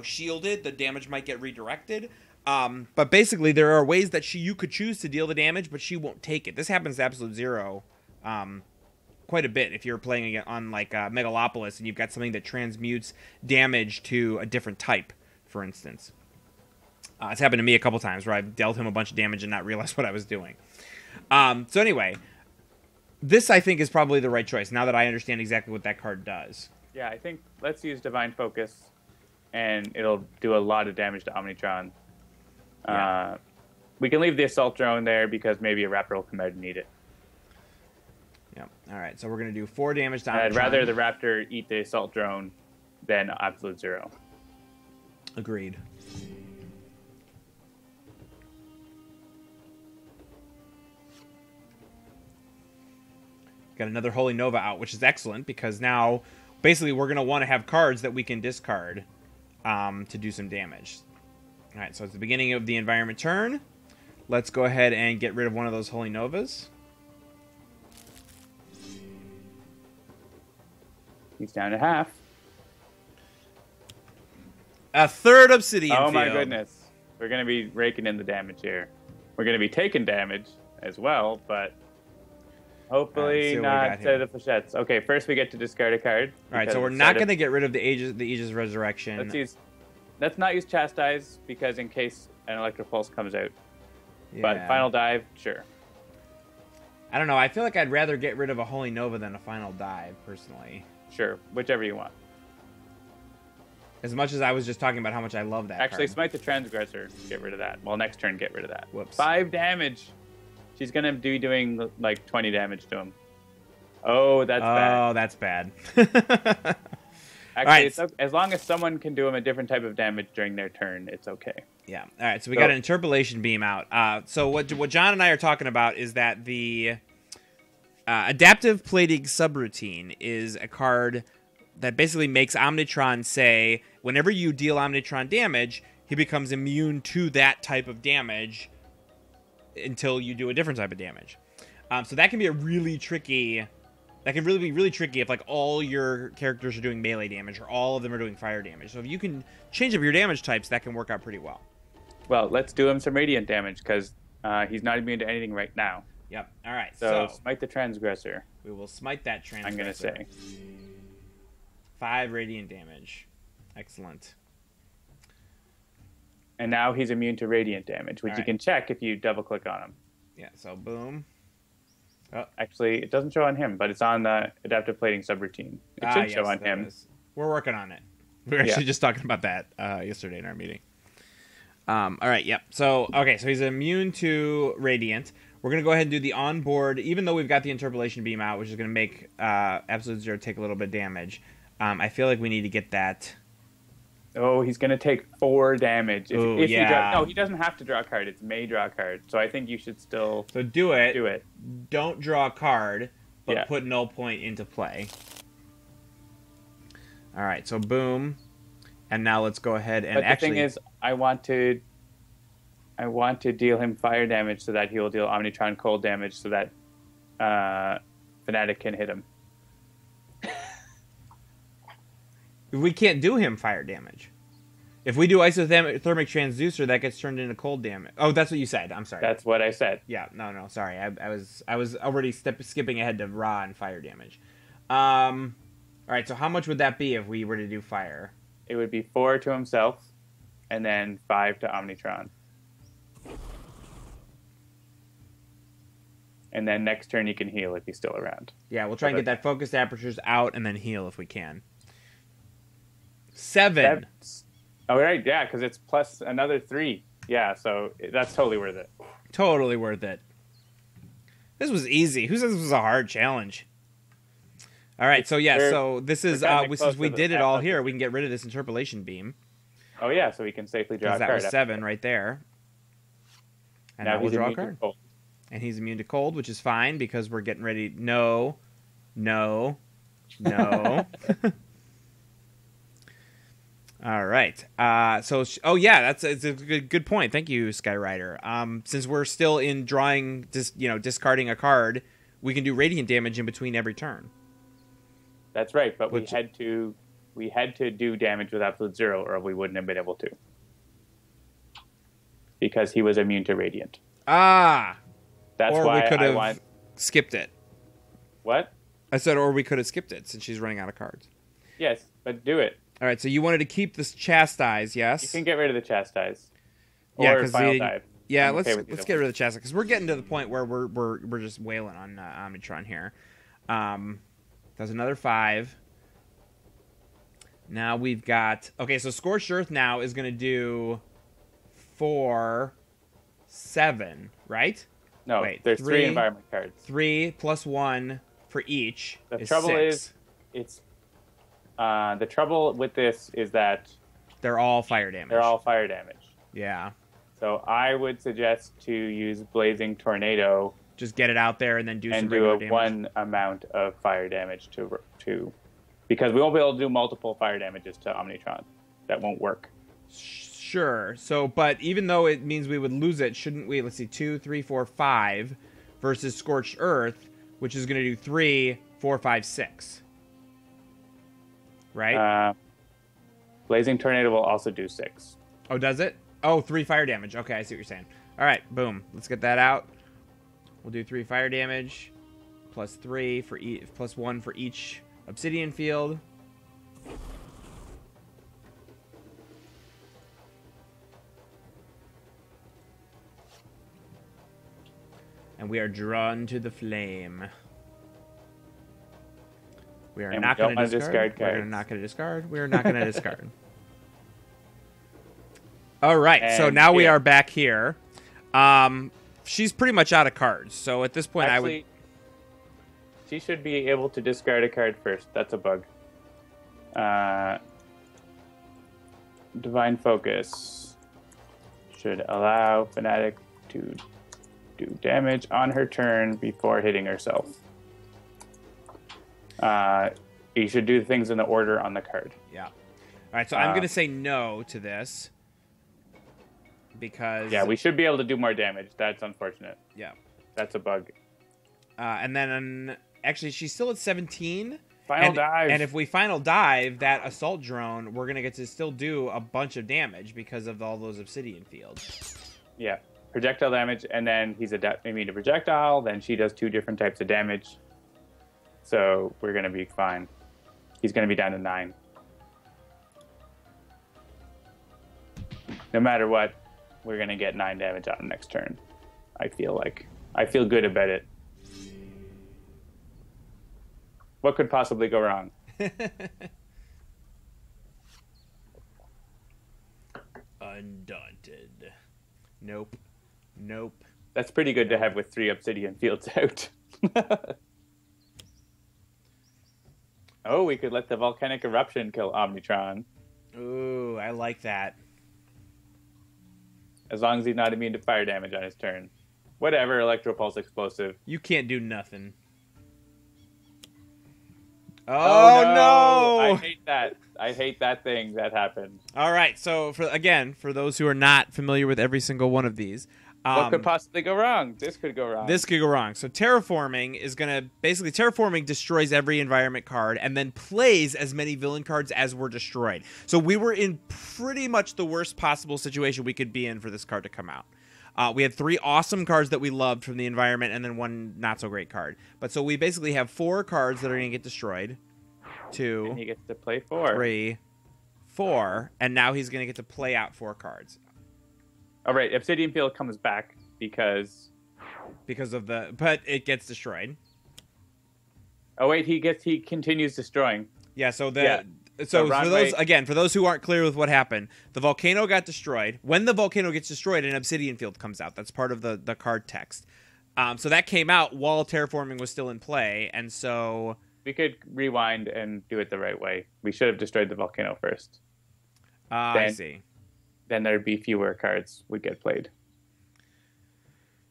shielded. The damage might get redirected. But basically, there are ways that you could choose to deal the damage, but she won't take it. This happens to Absolute Zero quite a bit if you're playing on, like, Megalopolis and you've got something that transmutes damage to a different type, for instance. It's happened to me a couple times where I've dealt him a bunch of damage and not realized what I was doing. So anyway, this, I think, is probably the right choice, now that I understand exactly what that card does. Yeah, I think let's use Divine Focus, and it'll do a lot of damage to Omnitron. Yeah. We can leave the Assault Drone there because maybe a Raptor will come out and need it. Yeah. All right, so we're going to do 4 damage to Omnitron. I'd rather the Raptor eat the Assault Drone than Absolute Zero. Agreed. Got another Holy Nova out, which is excellent because now basically we're going to want to have cards that we can discard to do some damage. All right, so it's the beginning of the environment turn. Let's go ahead and get rid of one of those Holy Novas. He's down to half. A third Obsidian Oh field. my goodness. We're going to be raking in the damage here. We're going to be taking damage as well, but hopefully not to the flechettes. Okay, first we get to discard a card. All right, so we're not going to get rid of the Aegis Resurrection. Let's not use Chastise because in case an Electric Pulse comes out. Yeah. But Final Dive, sure. I don't know. I feel like I'd rather get rid of a Holy Nova than a Final Dive, personally. Sure, whichever you want. As much as I was just talking about how much I love that Actually, card. Smite the Transgressor. Get rid of that. Well, next turn, get rid of that. Whoops. 5 damage. She's going to be doing like 20 damage to him. Oh, that's bad. Oh, that's bad. Actually, it's okay. As long as someone can do him a different type of damage during their turn, it's okay. Yeah. All right, so we got an Interpolation Beam out. So what John and I are talking about is that the Adaptive Plating Subroutine is a card that basically makes Omnitron say, whenever you deal Omnitron damage, he becomes immune to that type of damage until you do a different type of damage. So that can be a really tricky... That can really be really tricky if, like, all your characters are doing melee damage or all of them are doing fire damage. So if you can change up your damage types, that can work out pretty well. Well, let's do him some radiant damage because he's not immune to anything right now. Yep. All right. So smite the Transgressor. We will smite that Transgressor. I'm going to say. 5 radiant damage. Excellent. And now he's immune to radiant damage, which you can check if you double-click on him. Yeah, so boom. Oh, actually, it doesn't show on him, but it's on the Adaptive Plating Subroutine. It should show on him. We're working on it. We were actually just talking about that yesterday in our meeting. All right, yep. So, okay, so he's immune to Radiant. We're going to go ahead and do the onboard, even though we've got the Interpolation Beam out, which is going to make Absolute Zero take a little bit of damage. I feel like we need to get that. Oh, he's going to take 4 damage. If yeah. No, he doesn't have to draw a card. It's may draw a card. So I think you should still So do it. do it. Don't draw a card, but Yeah. put null point into play. All right, so boom. And now let's go ahead and But the actually... thing is, I want to deal him fire damage so that he will deal Omnitron cold damage so that Fanatic can hit him. We can't do him fire damage. If we do isothermic transducer, that gets turned into cold damage. Oh, that's what you said. I'm sorry. That's what I said. Yeah, no, sorry. I was already skipping ahead to raw and fire damage. All right, so how much would that be if we were to do fire? It would be 4 to himself, and then 5 to Omnitron. And then next turn he can heal if he's still around. Yeah, we'll try and get that focused apertures out and then heal if we can. 7. Oh, right, yeah, because it's plus another 3. Yeah, so that's totally worth it. Totally worth it. This was easy. Who says this was a hard challenge? All right, so yeah, so this is since we did it all here, we can get rid of this interpolation beam. Oh yeah, so we can safely draw a card. That was 7 right there. And now we'll draw a card. And he's immune to cold, which is fine because we're getting ready. No. All right. Oh yeah, it's a good point. Thank you, Skyrider. Since we're still in drawing, discarding a card, we can do radiant damage in between every turn. That's right, but we had to do damage with absolute 0, or we wouldn't have been able to, because he was immune to radiant. Ah. That's or why we could have skipped it. What? I said, or we could have skipped it since she's running out of cards. Yes, but do it. All right, so you wanted to keep this chastise, yes? You can get rid of the chastise. Yeah, or final dive. Yeah, let's get rid of the chastise because we're getting to the point where we're just wailing on Omnitron here. That's another 5. Now we've got so Scorched Earth now is going to do 4, 7, right? No, wait, there's 3 environment cards. 3 plus 1 for each. The trouble 6. It's the trouble with this is that they're all fire damage. They're all fire damage. Yeah. So I would suggest to use Blazing Tornado. Just get it out there and then do some regular damage. One amount of fire damage to because we won't be able to do multiple fire damages to Omnitron. That won't work. Sure. So, but even though it means we would lose it, shouldn't we? Let's see, 2, 3, 4, 5 versus Scorched Earth, which is going to do 3, 4, 5, 6. Right? Blazing Tornado will also do 6. Oh, does it? Oh, 3 fire damage. Okay, I see what you're saying. All right, boom. Let's get that out. We'll do 3 fire damage, plus 3 for plus 1 for each obsidian field. And we are drawn to the flame. We are not going to discard. We're not going to discard. We're not going to discard. All right, so now we are back here. She's pretty much out of cards, so at this point Actually, she should be able to discard a card first. That's a bug. Divine Focus should allow Fanatic to do damage on her turn before hitting herself. You should do things in the order on the card. Yeah. All right, so I'm going to say no to this. Because... Yeah, we should be able to do more damage. That's unfortunate. Yeah. That's a bug. And then, actually, she's still at 17. Final dive. And if we final dive that assault drone, we're going to get to still do a bunch of damage because of all those obsidian fields. Yeah. Projectile damage, and then he's immune to projectile. Then she does 2 different types of damage. So we're going to be fine. He's going to be down to 9. No matter what, we're going to get 9 damage on him next turn. I feel good about it. What could possibly go wrong? Undaunted. Nope. That's pretty good to have with 3 obsidian fields out. Oh, we could let the volcanic eruption kill Omnitron. Ooh, I like that. As long as he's not immune to fire damage on his turn. Whatever, Electropulse Explosive. You can't do nothing. Oh no! I hate that. I hate that thing that happened. All right, so for those who are not familiar with every single one of these, what could possibly go wrong? This could go wrong. This could go wrong. So terraforming is gonna terraforming destroys every environment card and then plays as many villain cards as were destroyed. So we were in pretty much the worst possible situation we could be in for this card to come out. We had 3 awesome cards that we loved from the environment and then 1 not so great card. But so we basically have 4 cards that are gonna get destroyed. 2. And he gets to play 4. 3, 4, and now he's gonna get to play out 4 cards. All right, Obsidian Field comes back because of but it gets destroyed. Oh wait, he continues destroying. Yeah, so for those who aren't clear with what happened, the volcano got destroyed. When the volcano gets destroyed, an Obsidian Field comes out. That's part of the card text. So that came out while terraforming was still in play, and so we could rewind and do it the right way. We should have destroyed the volcano first. I see. Then there'd be fewer cards would get played.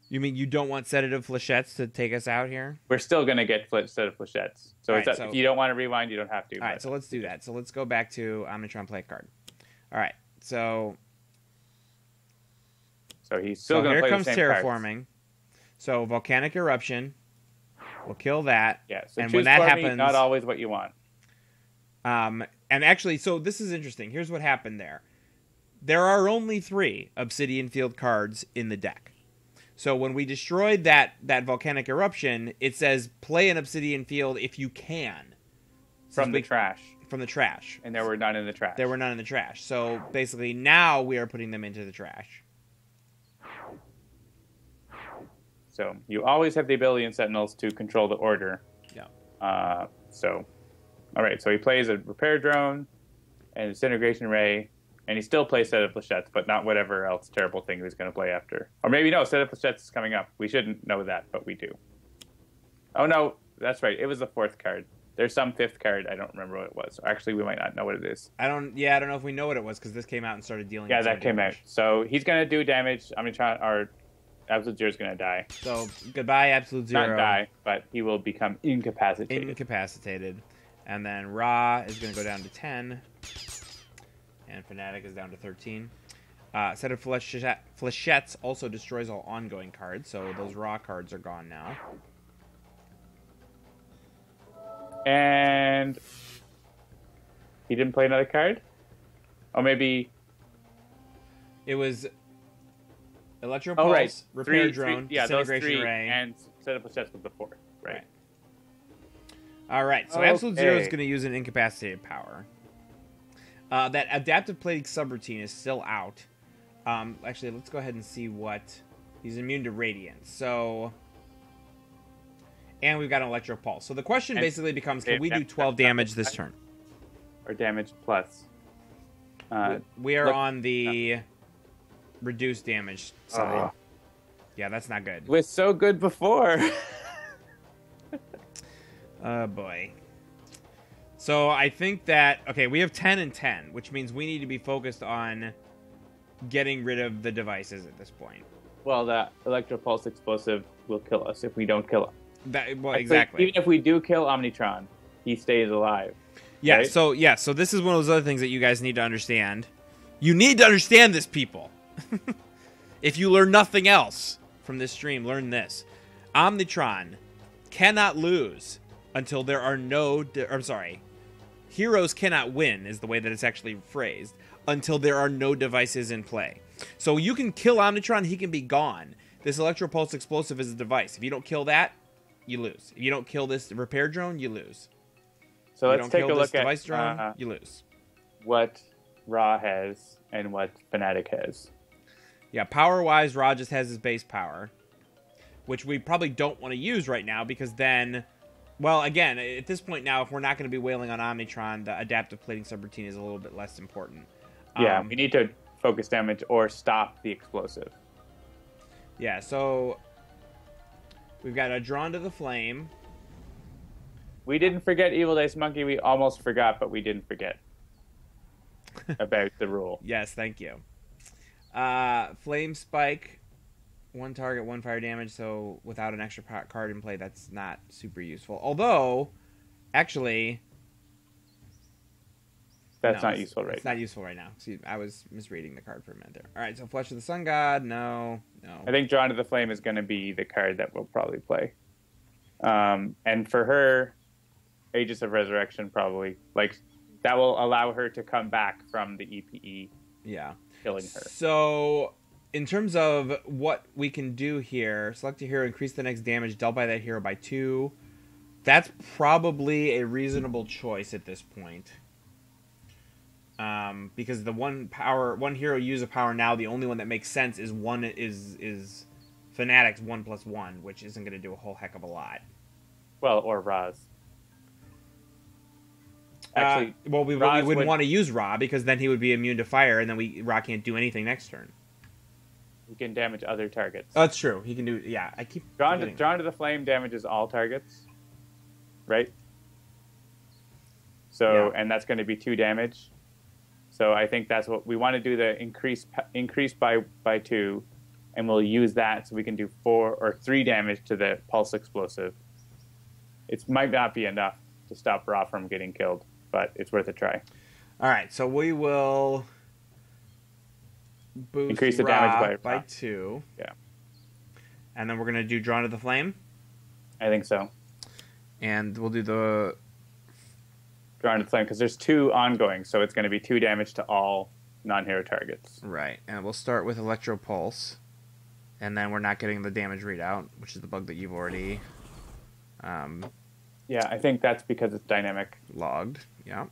You mean you don't want Sedative Flechettes to take us out here? We're still going to get Sedative Flechettes. So, if you don't want to rewind, you don't have to. All right, so let's do that. So let's go back to Omnitron play card. All right, so he's still going to play the same cards. Here comes terraforming. So Volcanic Eruption. We'll kill that. Yeah, so and when that happens, not always what you want. And actually, so this is interesting. Here's what happened there. There are only 3 Obsidian Field cards in the deck. So when we destroyed that volcanic eruption, it says play an Obsidian Field if you can. From the trash. From the trash. And there were none in the trash. There were none in the trash. So basically now we are putting them into the trash. So you always have the ability in Sentinels to control the order. Yeah. All right, so he plays a Repair Drone and Disintegration Ray. And he still plays Set of Flechettes, but not whatever else terrible thing he was going to play after. Or maybe no, Set of Flechettes is coming up. We shouldn't know that, but we do. Oh no, that's right. It was the 4th card. There's some 5th card. I don't remember what it was. Or actually, we might not know what it is. I don't know if we know what it was because this came out and started dealing. Yeah, that came out. So he's going to do damage. Absolute Zero is going to die. So goodbye, Absolute Zero. Not die, but he will become incapacitated. Incapacitated, and then Ra is going to go down to 10. And Fanatic is down to 13. Set of Flechettes also destroys all ongoing cards, so those raw cards are gone now. And he didn't play another card? Or maybe it was Electropulse, Repair Drone, Disintegration Ray, and Set of Flechettes with the 4. Right. All right, so Absolute Zero is going to use an incapacitated power. That adaptive plating subroutine is still out. Actually, let's go ahead and see what he's immune to radiance. So, and we've got an Electropulse. So the question basically becomes: can we do 12 damage this turn? Or damage plus? We are on the reduced damage side. Yeah, that's not good. It was so good before. Oh boy. So I think that, okay, we have 10 and 10, which means we need to be focused on getting rid of the devices at this point. Well, the Electropulse Explosive will kill us if we don't kill him. Exactly. Even if we do kill Omnitron, he stays alive. Yeah, right? so this is one of those other things that you guys need to understand. You need to understand this, people. If you learn nothing else from this stream, learn this. Omnitron cannot lose until there are no... Heroes cannot win, is the way that it's actually phrased, until there are no devices in play. So you can kill Omnitron, he can be gone. This Electropulse Explosive is a device. If you don't kill that, you lose. If you don't kill this Repair Drone, you lose. So let's take a look at device drone, you lose. What Ra has and what Fanatic has. Yeah, power-wise, Ra just has his base power, which we probably don't want to use right now because then... Well, again, at this point now, if we're not going to be wailing on Omnitron, the adaptive plating subroutine is a little bit less important. Yeah, we need to focus damage or stop the explosive. Yeah, so we've got a Drawn to the Flame. We didn't forget Evil Dice Monkey. We almost forgot, but we didn't forget about the rule. Yes, thank you. Flame Spike, 1 target, 1 fire damage. So without an extra card in play, that's not super useful. Although, actually, that's not useful right It's not useful right now. See, I was misreading the card for a minute there. All right, so Flesh of the Sun God, no. I think Drawn to the Flame is going to be the card that we'll probably play. And for her, Aegis of Resurrection probably. Like, that will allow her to come back from the EPE. Yeah. Killing her. So, in terms of what we can do here, select a hero, increase the next damage dealt by that hero by 2. That's probably a reasonable choice at this point. Because the one hero use a power now, the only one that makes sense is Fanatic's 1+1, which isn't going to do a whole heck of a lot. Well, or Raz. Actually, we wouldn't want to use Ra because then he would be immune to fire, and then Ra can't do anything next turn. He can damage other targets. Oh, that's true. He can do. Yeah, I keep drawn to the Flame damages all targets, right? So, yeah. And that's going to be 2 damage. So I think that's what we want to do. The increase by 2, and we'll use that so we can do 4 or 3 damage to the Pulse Explosive. It might not be enough to stop Ra from getting killed, but it's worth a try. All right, so we will increase the damage by 2. Yeah, and then we're gonna do Drawn to the Flame. I think so. And we'll do the Drawn to the Flame because there's 2 ongoing, so it's going to be 2 damage to all non-hero targets. Right, and we'll start with Electro Pulse, and then we're not getting the damage readout, which is the bug that you've already. Yeah, I think that's because it's dynamic. Logged, yeah.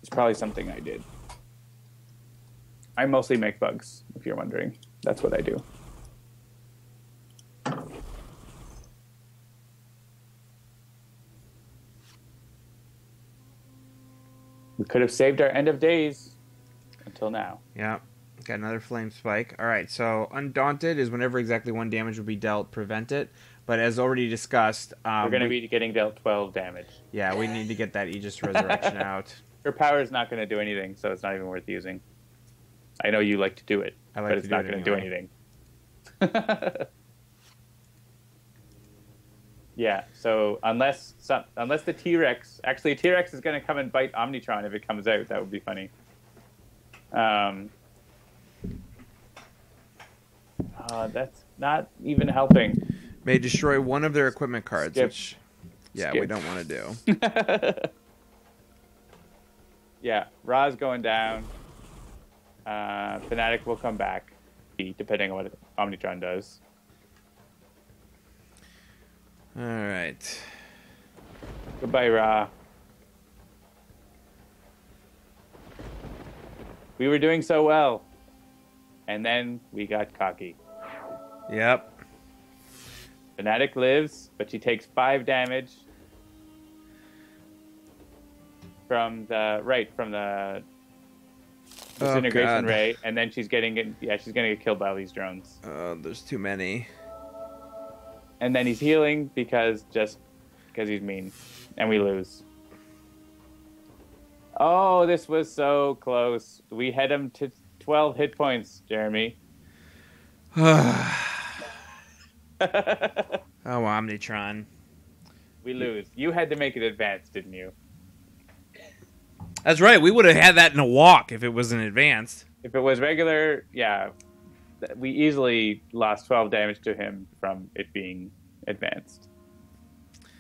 It's probably something I did. I mostly make bugs, if you're wondering. That's what I do. We could have saved our end of days until now. Yeah. Got another Flame Spike. All right, so Undaunted is whenever exactly 1 damage will be dealt, prevent it. But as already discussed... we're going to be getting dealt 12 damage. Yeah, we need to get that Aegis Resurrection out. Her power is not going to do anything, so it's not even worth using. I know you like to do it, but it's not going to do anything. Yeah, so unless the T-Rex... Actually, T-Rex is going to come and bite Omnitron if it comes out. That would be funny. That's not even helping. May destroy one of their equipment cards, which... Yeah, Skip. We don't want to do. Yeah, Ra's going down. Fanatic will come back, depending on what Omnitron does. All right. Goodbye, Ra. We were doing so well. And then we got cocky. Yep. Fanatic lives, but she takes 5 damage from the disintegration ray, and then she's gonna get killed by all these drones. There's too many. And then he's healing because he's mean, and we lose. Oh, this was so close. We had him to 12 hit points, Jeremy. Oh, Omnitron. We lose. You had to make it advanced, didn't you? That's right. We would have had that in a walk if it wasn't advanced. If it was regular, yeah. We easily lost 12 damage to him from it being advanced.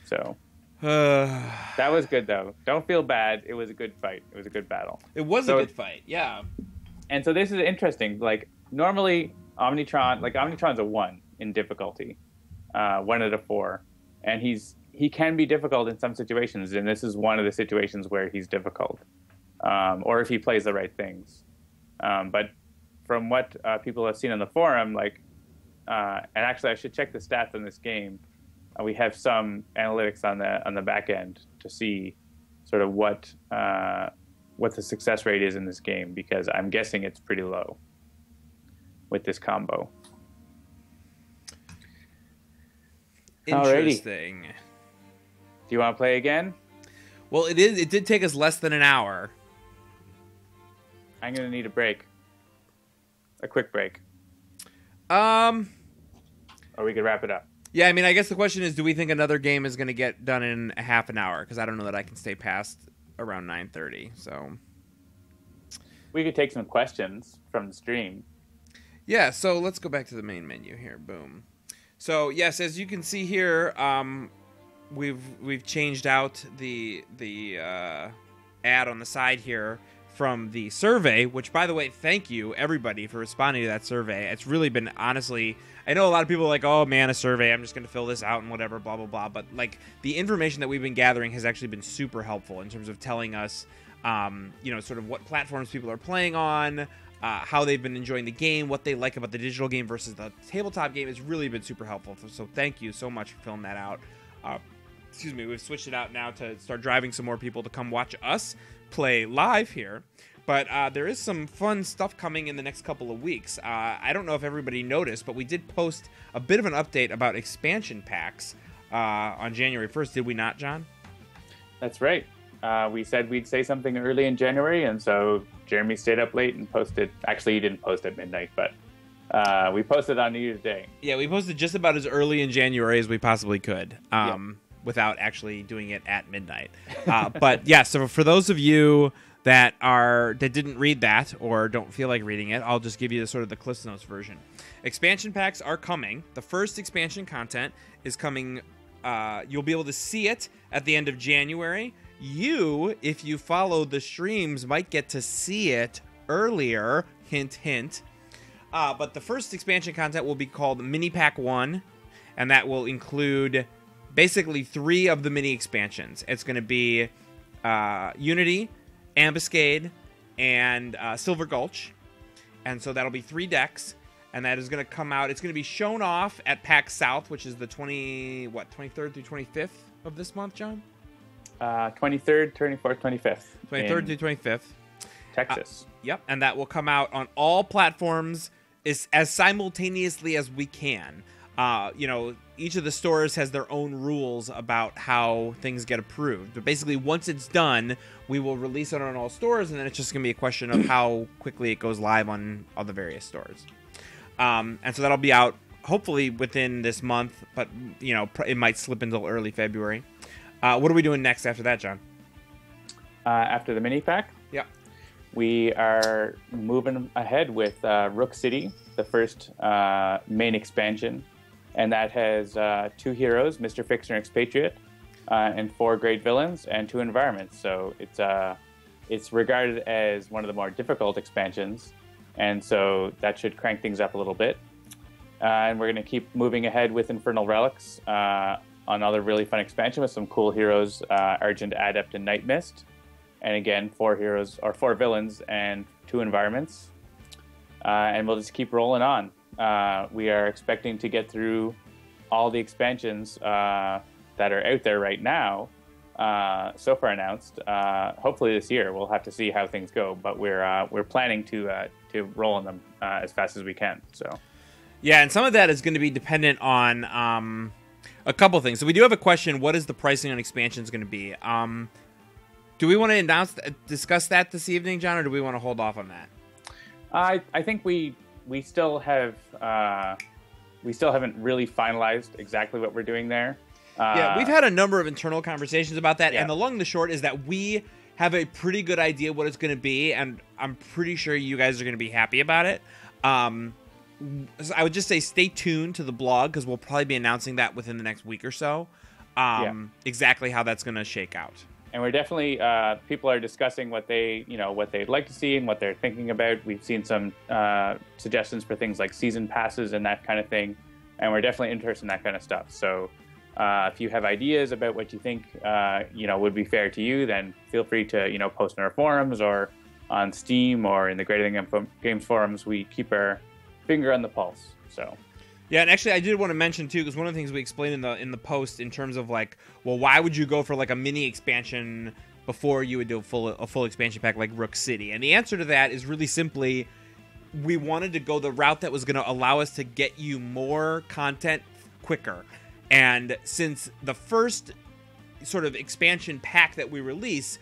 So... that was good, though. Don't feel bad. It was a good fight. It was a good battle. It was a good fight, yeah. And so this is interesting. Like, normally, Omnitron's a 1 in difficulty. 1 out of 4. And he can be difficult in some situations, and this is one of the situations where he's difficult. Or if he plays the right things. But from what people have seen on the forum, and actually I should check the stats on this game. We have some analytics on the back end to see sort of what the success rate is in this game, because I'm guessing it's pretty low with this combo. Interesting. Do you want to play again? Well, it did take us less than an hour. I'm going to need a break. A quick break. Or we could wrap it up. Yeah, I mean, I guess the question is, do we think another game is going to get done in a half an hour? Because I don't know that I can stay past around 9:30. So we could take some questions from the stream. Yeah, so let's go back to the main menu here. Boom. So yes, as you can see here, we've changed out the ad on the side here from the survey, which, by the way, thank you everybody for responding to that survey. It's really been, honestly, I know a lot of people are like, oh man, a survey, I'm just going to fill this out and whatever, blah, blah, blah. But like the information that we've been gathering has actually been super helpful in terms of telling us, sort of what platforms people are playing on, how they've been enjoying the game, what they like about the digital game versus the tabletop game. It's really been super helpful. So thank you so much for filling that out. We've switched it out now to start driving some more people to come watch us play live here. But there is some fun stuff coming in the next couple of weeks. I don't know if everybody noticed, but we did post a bit of an update about expansion packs on January 1st. Did we not, John? That's right. We said we'd say something early in January, and so Jeremy stayed up late and posted. Actually, he didn't post at midnight, but we posted on New Year's Day. Yeah, we posted just about as early in January as we possibly could. Without actually doing it at midnight. But yeah, so for those of you that didn't read that or don't feel like reading it, I'll just give you the Cliff Notes version. Expansion packs are coming. The first expansion content is coming. You'll be able to see it at the end of January. You, if you follow the streams, might get to see it earlier. Hint, hint. But the first expansion content will be called Mini Pack 1, and that will include basically 3 of the mini expansions. It's going to be Unity, Ambuscade, and Silver Gulch. And so that'll be 3 decks. And that is going to come out. It's going to be shown off at PAX South, which is the 23rd through 25th of this month, John? 23rd, 24th, 25th. 23rd through 25th. Texas. Yep. And that will come out on all platforms as simultaneously as we can. Each of the stores has their own rules about how things get approved. But basically, once it's done, we will release it on all stores, and then it's just going to be a question of how quickly it goes live on all the various stores. And so that'll be out hopefully within this month, but, it might slip until early February. What are we doing next after that, John? After the mini pack? Yeah. We are moving ahead with Rook City, the first main expansion. And that has 2 heroes, Mr. Fixer and Expatriate, and 4 great villains and 2 environments. So it's regarded as one of the more difficult expansions, and so that should crank things up a little bit. And we're going to keep moving ahead with Infernal Relics, another really fun expansion with some cool heroes, Argent, Adept, and Night Mist. And again, 4 heroes or 4 villains and 2 environments. And we'll just keep rolling on. We are expecting to get through all the expansions that are out there right now, so far announced. Hopefully this year. We'll have to see how things go, but we're planning to roll on them as fast as we can. So, yeah, and some of that is going to be dependent on a couple things. So we do have a question: what is the pricing on expansions going to be? Do we want to discuss that this evening, John, or do we want to hold off on that? I think we still have we still haven't really finalized exactly what we're doing there. Yeah, we've had a number of internal conversations about that, yeah. And the long and the short is that we have a pretty good idea what it's going to be, and I'm pretty sure you guys are going to be happy about it. So I would just say stay tuned to the blog, because we'll probably be announcing that within the next week or so, exactly how that's going to shake out. And we're definitely people are discussing what they'd like to see and what they're thinking about. We've seen some suggestions for things like season passes and that kind of thing, and we're definitely interested in that kind of stuff. So if you have ideas about what you think would be fair to you, then feel free to post in our forums or on Steam or in the Greater Than Games forums. We keep our finger on the pulse. So. Yeah, and actually I did want to mention too, because one of the things we explained in the post in terms of like, well, why would you go for like a mini expansion before you would do a full expansion pack like Rook City? And the answer to that is really simply, we wanted to go the route that was going to allow us to get you more content quicker. And since the first sort of expansion pack that we release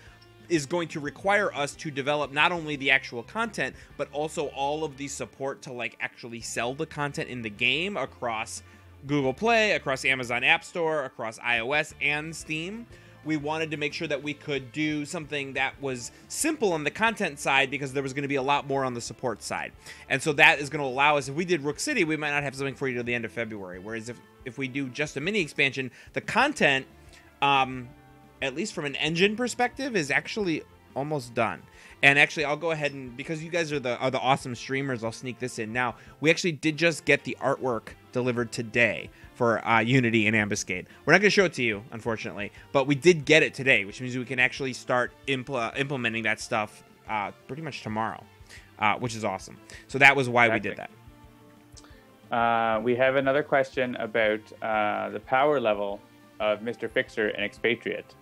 is going to require us to develop not only the actual content, but also all of the support to like actually sell the content in the game across Google Play, across Amazon App Store, across iOS and Steam. We wanted to make sure that we could do something that was simple on the content side because there was going to be a lot more on the support side. And so that is going to allow us, if we did Rook City, we might not have something for you till the end of February. Whereas if we do just a mini expansion, the content, at least from an engine perspective, is actually almost done. And actually, I'll go ahead and, because you guys are the awesome streamers, I'll sneak this in now. We actually did just get the artwork delivered today for Unity and Ambuscade. We're not going to show it to you, unfortunately, but we did get it today, which means we can actually start implementing that stuff pretty much tomorrow, which is awesome. So that was why we did that. We have another question about the power level of Mr. Fixer and Expatriate.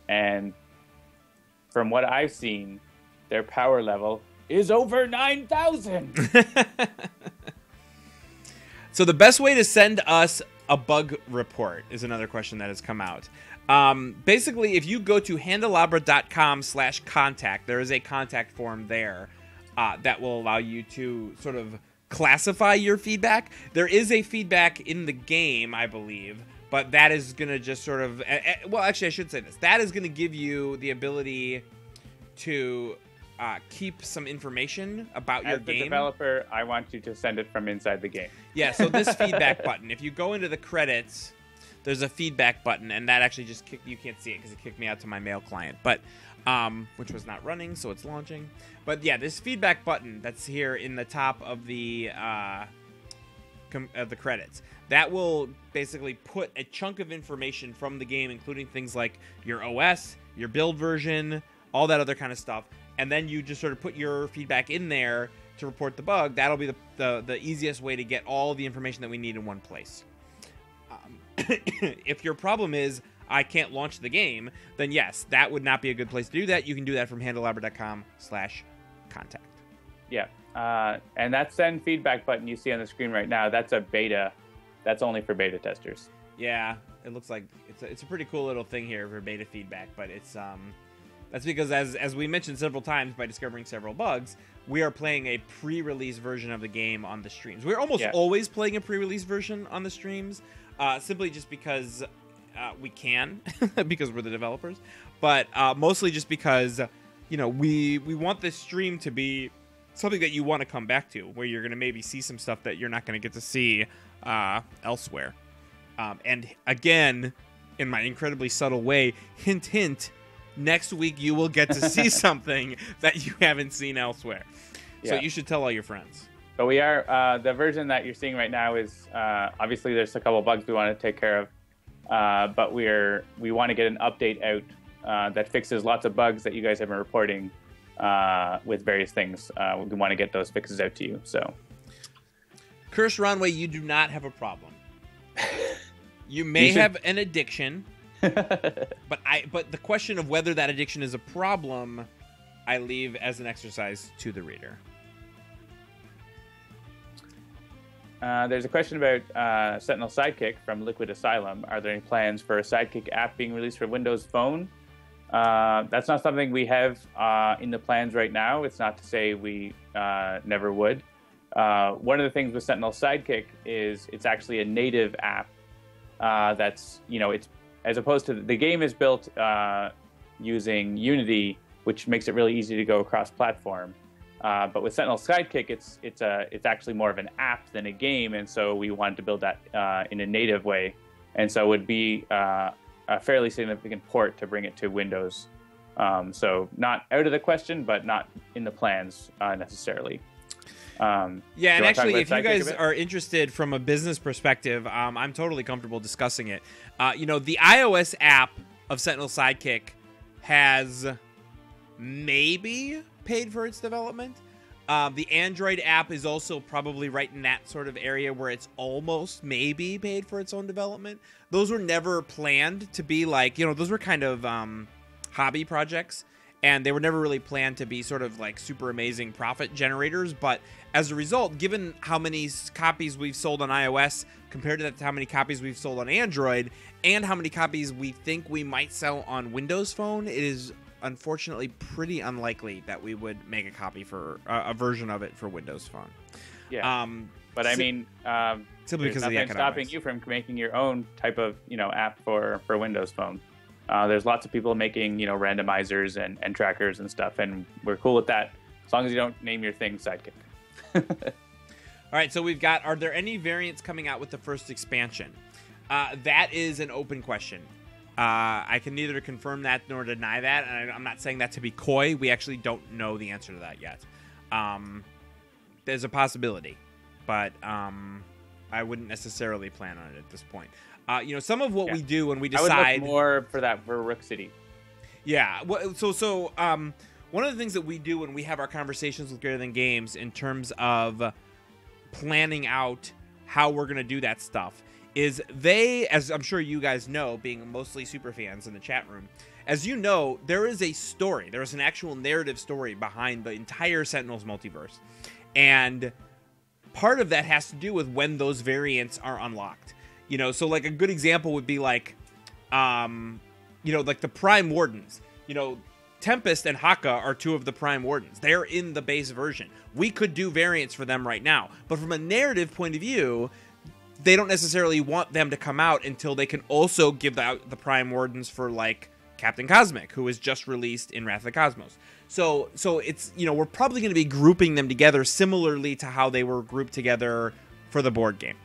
And from what I've seen, their power level is over 9,000. So the best way to send us a bug report is another question that has come out. Basically, if you go to handelabra.com/contact, there is a contact form there that will allow you to sort of classify your feedback. There is a feedback in the game, I believe, but that is going to just sort of... well, actually, I should say this. That is going to give you the ability to keep some information about your game. As the developer, I want you to send it from inside the game. Yeah, so this feedback button, if you go into the credits, there's a feedback button, and that actually just kicked... You can't see it because it kicked me out to my mail client, but which was not running, so it's launching. But yeah, this feedback button that's here in the top of the credits, that will basically put a chunk of information from the game, including things like your OS, your build version, all that other kind of stuff, and then you just sort of put your feedback in there to report the bug. That'll be the easiest way to get all the information that we need in one place. If your problem is, I can't launch the game, then yes, that would not be a good place to do that. You can do that from handelabra.com/contact. Yeah, and that send feedback button you see on the screen right now, that's a beta. That's only for beta testers. Yeah, it looks like it's a pretty cool little thing here for beta feedback, but it's that's because as we mentioned several times by discovering several bugs, we are playing a pre-release version of the game on the streams. We're almost always playing a pre-release version on the streams, simply just because we can, because we're the developers, but mostly just because, you know, we want this stream to be something that you want to come back to, where you're going to maybe see some stuff that you're not going to get to see elsewhere. And again, in my incredibly subtle way, hint, hint, next week you will get to see something that you haven't seen elsewhere. Yeah. So you should tell all your friends. But we are, the version that you're seeing right now is, obviously there's a couple of bugs we want to take care of, but we want to get an update out that fixes lots of bugs that you guys have been reporting with various things. We want to get those fixes out to you. So, Curse Runway, you do not have a problem. You may have an addiction, but the question of whether that addiction is a problem, I leave as an exercise to the reader. There's a question about Sentinel Sidekick from Liquid Asylum. Are there any plans for a Sidekick app being released for Windows Phone? That's not something we have in the plans right now. It's not to say we never would. One of the things with Sentinel Sidekick is it's actually a native app that's, you know, it's as opposed to the game is built using Unity, which makes it really easy to go across platform. But with Sentinel Sidekick, it's actually more of an app than a game, and so we wanted to build that in a native way, and so it would be a fairly significant port to bring it to Windows. So not out of the question, but not in the plans necessarily. Yeah, and actually, if you guys are interested from a business perspective, I'm totally comfortable discussing it. You know, the iOS app of Sentinel Sidekick has maybe paid for its development. The Android app is also probably right in that sort of area where it's almost maybe paid for its own development. Those were never planned to be like, you know, those were kind of hobby projects. and they were never really planned to be sort of like super amazing profit generators. But as a result, given how many copies we've sold on iOS compared to how many copies we've sold on Android, and how many copies we think we might sell on Windows Phone, it is unfortunately pretty unlikely that we would make a copy for a version of it for Windows Phone. Yeah. But I mean, simply because of the nothing stopping you from making your own type of app for Windows Phone. There's lots of people making randomizers and trackers and stuff, and we're cool with that as long as you don't name your thing Sidekick. All right, so we've got, are there any variants coming out with the first expansion? That is an open question. I can neither confirm that nor deny that, and I'm not saying that to be coy. We actually don't know the answer to that yet. There's a possibility, but I wouldn't necessarily plan on it at this point. Some of what we do when we decide... I would look more for that for Rook City. Yeah, so one of the things that we do when we have our conversations with Greater Than Games in terms of planning out how we're going to do that stuff is they, as I'm sure you guys know, being mostly super fans in the chat room, as you know, there is a story. There is an actual narrative story behind the entire Sentinels multiverse. And part of that has to do with when those variants are unlocked. So like a good example would be like, like the Prime Wardens. Tempest and Haka are two of the Prime Wardens. They're in the base version. We could do variants for them right now. But from a narrative point of view, they don't necessarily want them to come out until they can also give out the Prime Wardens for, like, Captain Cosmic, who was just released in Wrath of the Cosmos. So it's, we're probably going to be grouping them together similarly to how they were grouped together for the board game.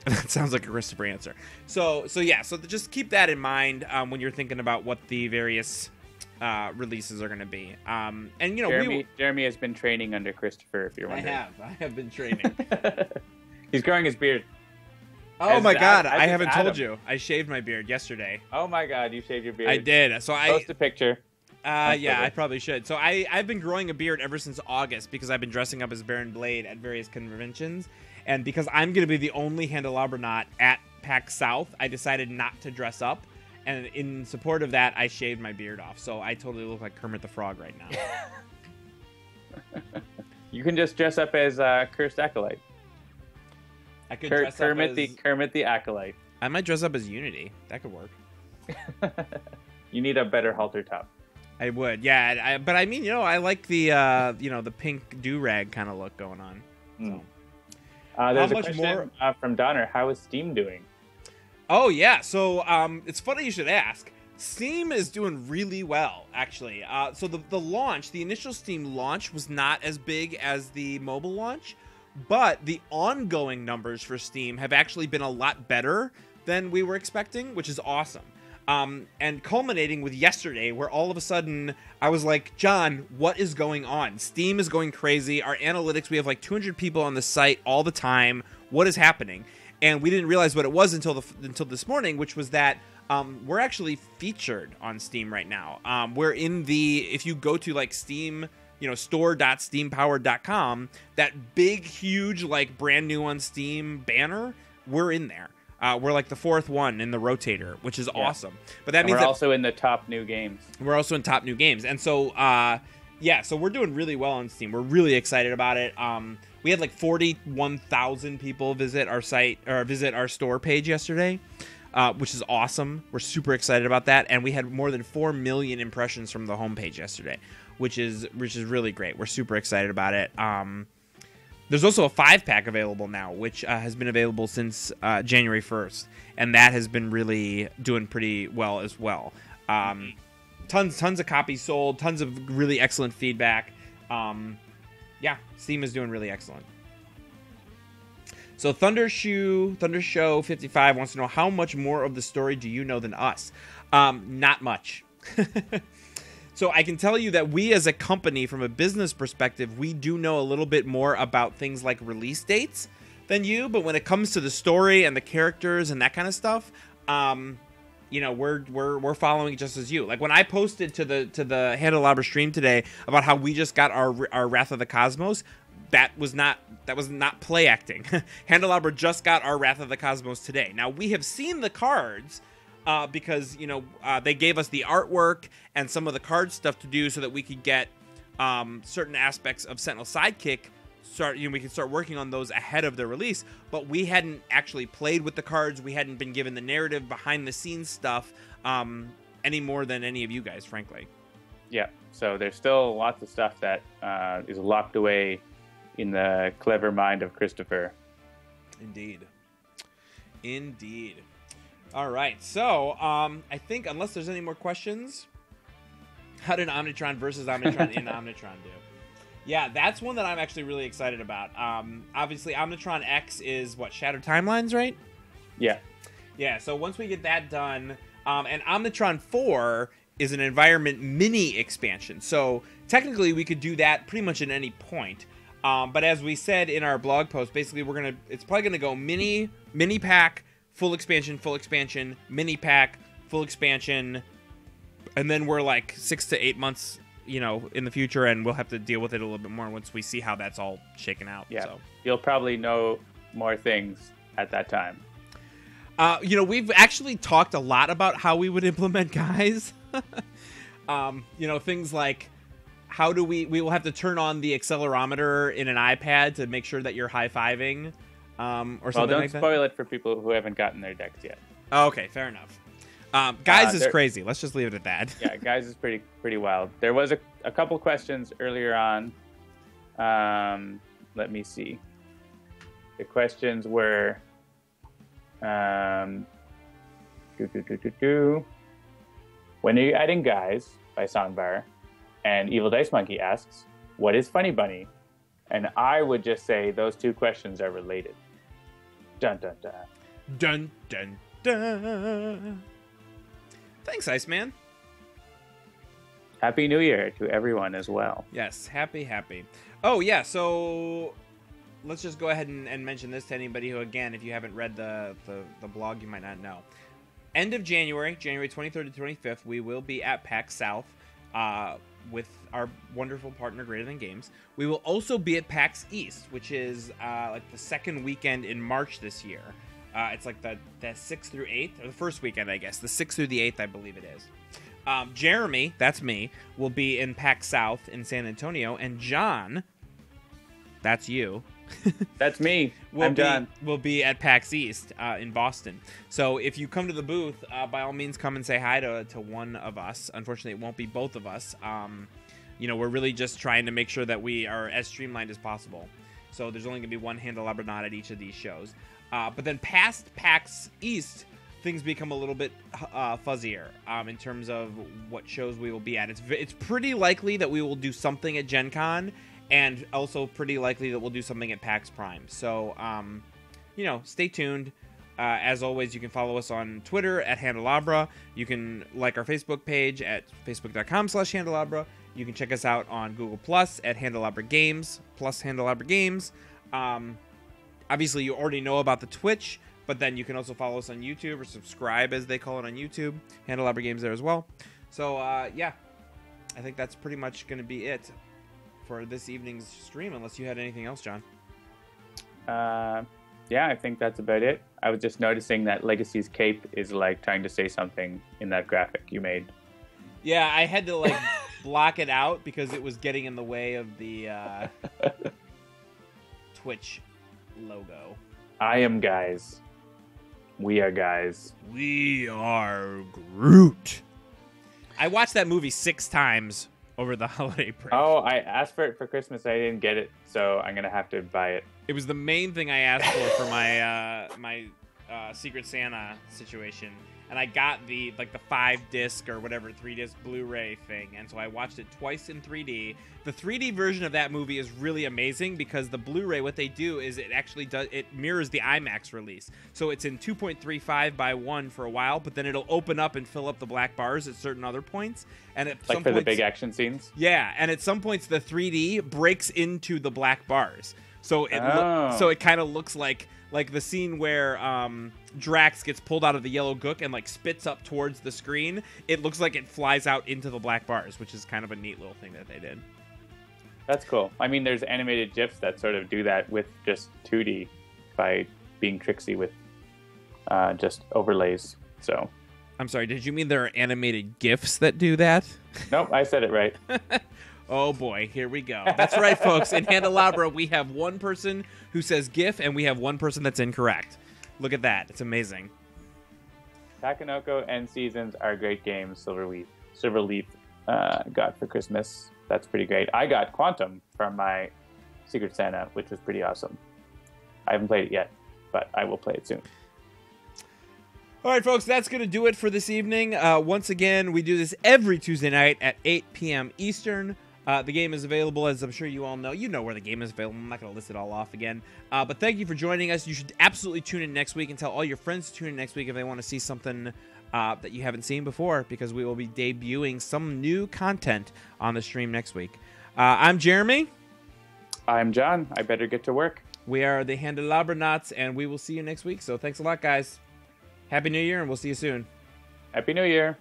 That sounds like a Christopher answer. So just keep that in mind when you're thinking about what the various releases are going to be. Jeremy has been training under Christopher, if you're wondering. I have been training. He's growing his beard. Oh my God, I haven't told you. I shaved my beard yesterday. Oh my God, you shaved your beard. I did. So post a picture. Yeah, I probably should. So I've been growing a beard ever since August because I've been dressing up as Baron Blade at various conventions. And because I'm going to be the only Handelabranaut at PAX South, I decided not to dress up. And in support of that, I shaved my beard off. So I totally look like Kermit the Frog right now. You can just dress up as Cursed Acolyte. I could dress Kermit up as... Kermit the Acolyte. I might dress up as Unity. That could work. You need a better halter top. I would, yeah. But I mean, I like the the pink do-rag kind of look going on. So. There's a question from Donner. How is Steam doing? Oh, yeah. So it's funny you should ask. Steam is doing really well, actually. So the initial Steam launch was not as big as the mobile launch, but the ongoing numbers for Steam have actually been a lot better than we were expecting, which is awesome. And culminating with yesterday, where all of a sudden I was like, John, what is going on? Steam is going crazy. Our analytics, we have like 200 people on the site all the time. What is happening? And we didn't realize what it was until this morning, which was that we're actually featured on Steam right now. We're in if you go to like Steam, store.steampowered.com, that big, huge, like brand new on Steam banner, we're in there. We're like the fourth one in the rotator, which is awesome. But that means we're also in the top new games. We're also in top new games. And so, so we're doing really well on Steam. We're really excited about it. We had like 41,000 people visit our site or visit our store page yesterday, which is awesome. We're super excited about that. And we had more than 4 million impressions from the homepage yesterday, which is really great. We're super excited about it. There's also a 5-pack available now, which has been available since January 1st, and that has been really doing pretty well as well. Tons of copies sold, tons of really excellent feedback. Steam is doing really excellent. So Thundershow 55 wants to know, how much more of the story do you know than us? Not much. So I can tell you that we as a company, from a business perspective, we do know a little bit more about things like release dates than you. But when it comes to the story and the characters and that kind of stuff, we're following just as you. Like when I posted to the Handelabra stream today about how we just got our Wrath of the Cosmos, that was not play acting. Handelabra just got our Wrath of the Cosmos today. Now we have seen the cards. because they gave us the artwork and some of the card stuff to do so that we could get certain aspects of Sentinel Sidekick. We could start working on those ahead of the release, but we hadn't actually played with the cards. We hadn't been given the narrative behind the scenes stuff any more than any of you guys, frankly. Yeah, so there's still lots of stuff that is locked away in the clever mind of Christopher. Indeed. All right, so I think unless there's any more questions, how did Omnitron versus Omnitron in Omnitron do? Yeah, that's one that I'm actually really excited about. Obviously, Omnitron X is Shattered Timelines, right? Yeah. Yeah, so once we get that done, and Omnitron 4 is an environment mini expansion. So technically, we could do that pretty much at any point. But as we said in our blog post, basically it's probably gonna go mini pack, full expansion, mini pack, full expansion, and then we're like 6 to 8 months, in the future, and we'll have to deal with it a little bit more once we see how that's all shaken out. Yeah, so you'll probably know more things at that time. We've actually talked a lot about how we would implement guys. Things like how do we will have to turn on the accelerometer in an iPad to make sure that you're high-fiving, or something like that. Well, don't spoil it for people who haven't gotten their decks yet. Oh, okay, fair enough. Guys is crazy. Let's just leave it at that. Yeah, guys is pretty wild. There was a couple questions earlier on. Let me see. The questions were, when are you adding Guys by Songbar? And Evil Dice Monkey asks, what is Funny Bunny? And I would just say those two questions are related. Dun dun dun. Dun dun dun. Thanks, Iceman. Happy New Year to everyone as well. Yes, happy. Oh, yeah, so let's just go ahead and mention this to anybody who, again, if you haven't read the blog, you might not know. End of January 23rd to 25th, we will be at PAX South with our wonderful partner, Greater Than Games. We will also be at PAX East, which is like the second weekend in March this year. It's like the 6th through 8th, or the first weekend, I guess. The 6th through the 8th, I believe it is. Jeremy, that's me, will be in PAX South in San Antonio. And John, that's you. That's me. I'm John. We'll be at PAX East in Boston. So if you come to the booth, by all means, come and say hi to one of us. Unfortunately, it won't be both of us. We're really just trying to make sure that we are as streamlined as possible. So there's only going to be one Handelabra Not at each of these shows. But then past PAX East, things become a little bit fuzzier in terms of what shows we will be at. It's pretty likely that we will do something at Gen Con, and also pretty likely that we'll do something at PAX Prime. So, stay tuned. As always, you can follow us on Twitter at Handelabra. You can like our Facebook page at facebook.com/Handelabra. You can check us out on Google Plus at Handelabra Games, plus Handelabra Games. Obviously, you already know about the Twitch, but then you can also follow us on YouTube, or subscribe, as they call it on YouTube. Handelabra Games there as well. So, I think that's pretty much going to be it for this evening's stream, unless you had anything else, John. Yeah, I think that's about it. I was just noticing that Legacy's cape is like trying to say something in that graphic you made. Yeah, I had to block it out because it was getting in the way of the Twitch logo. I am Guys. We are Guys. We are Groot. I watched that movie 6 times over the holiday break. Oh, I asked for it for Christmas. I didn't get it, so I'm gonna have to buy it. It was the main thing I asked for my my Secret Santa situation, and I got the 5-disc or whatever 3-disc Blu-ray thing, and so I watched it twice in 3D. The 3D version of that movie is really amazing because the Blu-ray, what they do is it mirrors the IMAX release, so it's in 2.35 by 1 for a while, but then it'll open up and fill up the black bars at certain other points, and at some for points, the big action scenes. Yeah, and at some points the 3D breaks into the black bars, so it kind of looks like the scene where Drax gets pulled out of the yellow gook and spits up towards the screen. It looks like it flies out into the black bars, which is kind of a neat little thing that they did. That's cool. I mean, there's animated GIFs that sort of do that with just 2D by being tricksy with just overlays. So I'm sorry, did you mean there are animated GIFs that do that? Nope, I said it right. Oh boy, here we go. That's right, folks. In Candelabra, we have one person who says GIF, and we have one person that's incorrect. Look at that. It's amazing. Takenoko and Seasons are great games. Silverleaf got for Christmas. That's pretty great. I got Quantum from my Secret Santa, which was pretty awesome. I haven't played it yet, but I will play it soon. All right, folks, that's going to do it for this evening. Once again, we do this every Tuesday night at 8 p.m. Eastern. The game is available, as I'm sure you all know. You know where the game is available. I'm not going to list it all off again. But thank you for joining us. You should absolutely tune in next week and tell all your friends to tune in next week if they want to see something that you haven't seen before, because we will be debuting some new content on the stream next week. I'm Jeremy. I'm John. I better get to work. We are the Candelabra, and we will see you next week. So thanks a lot, guys. Happy New Year, and we'll see you soon. Happy New Year.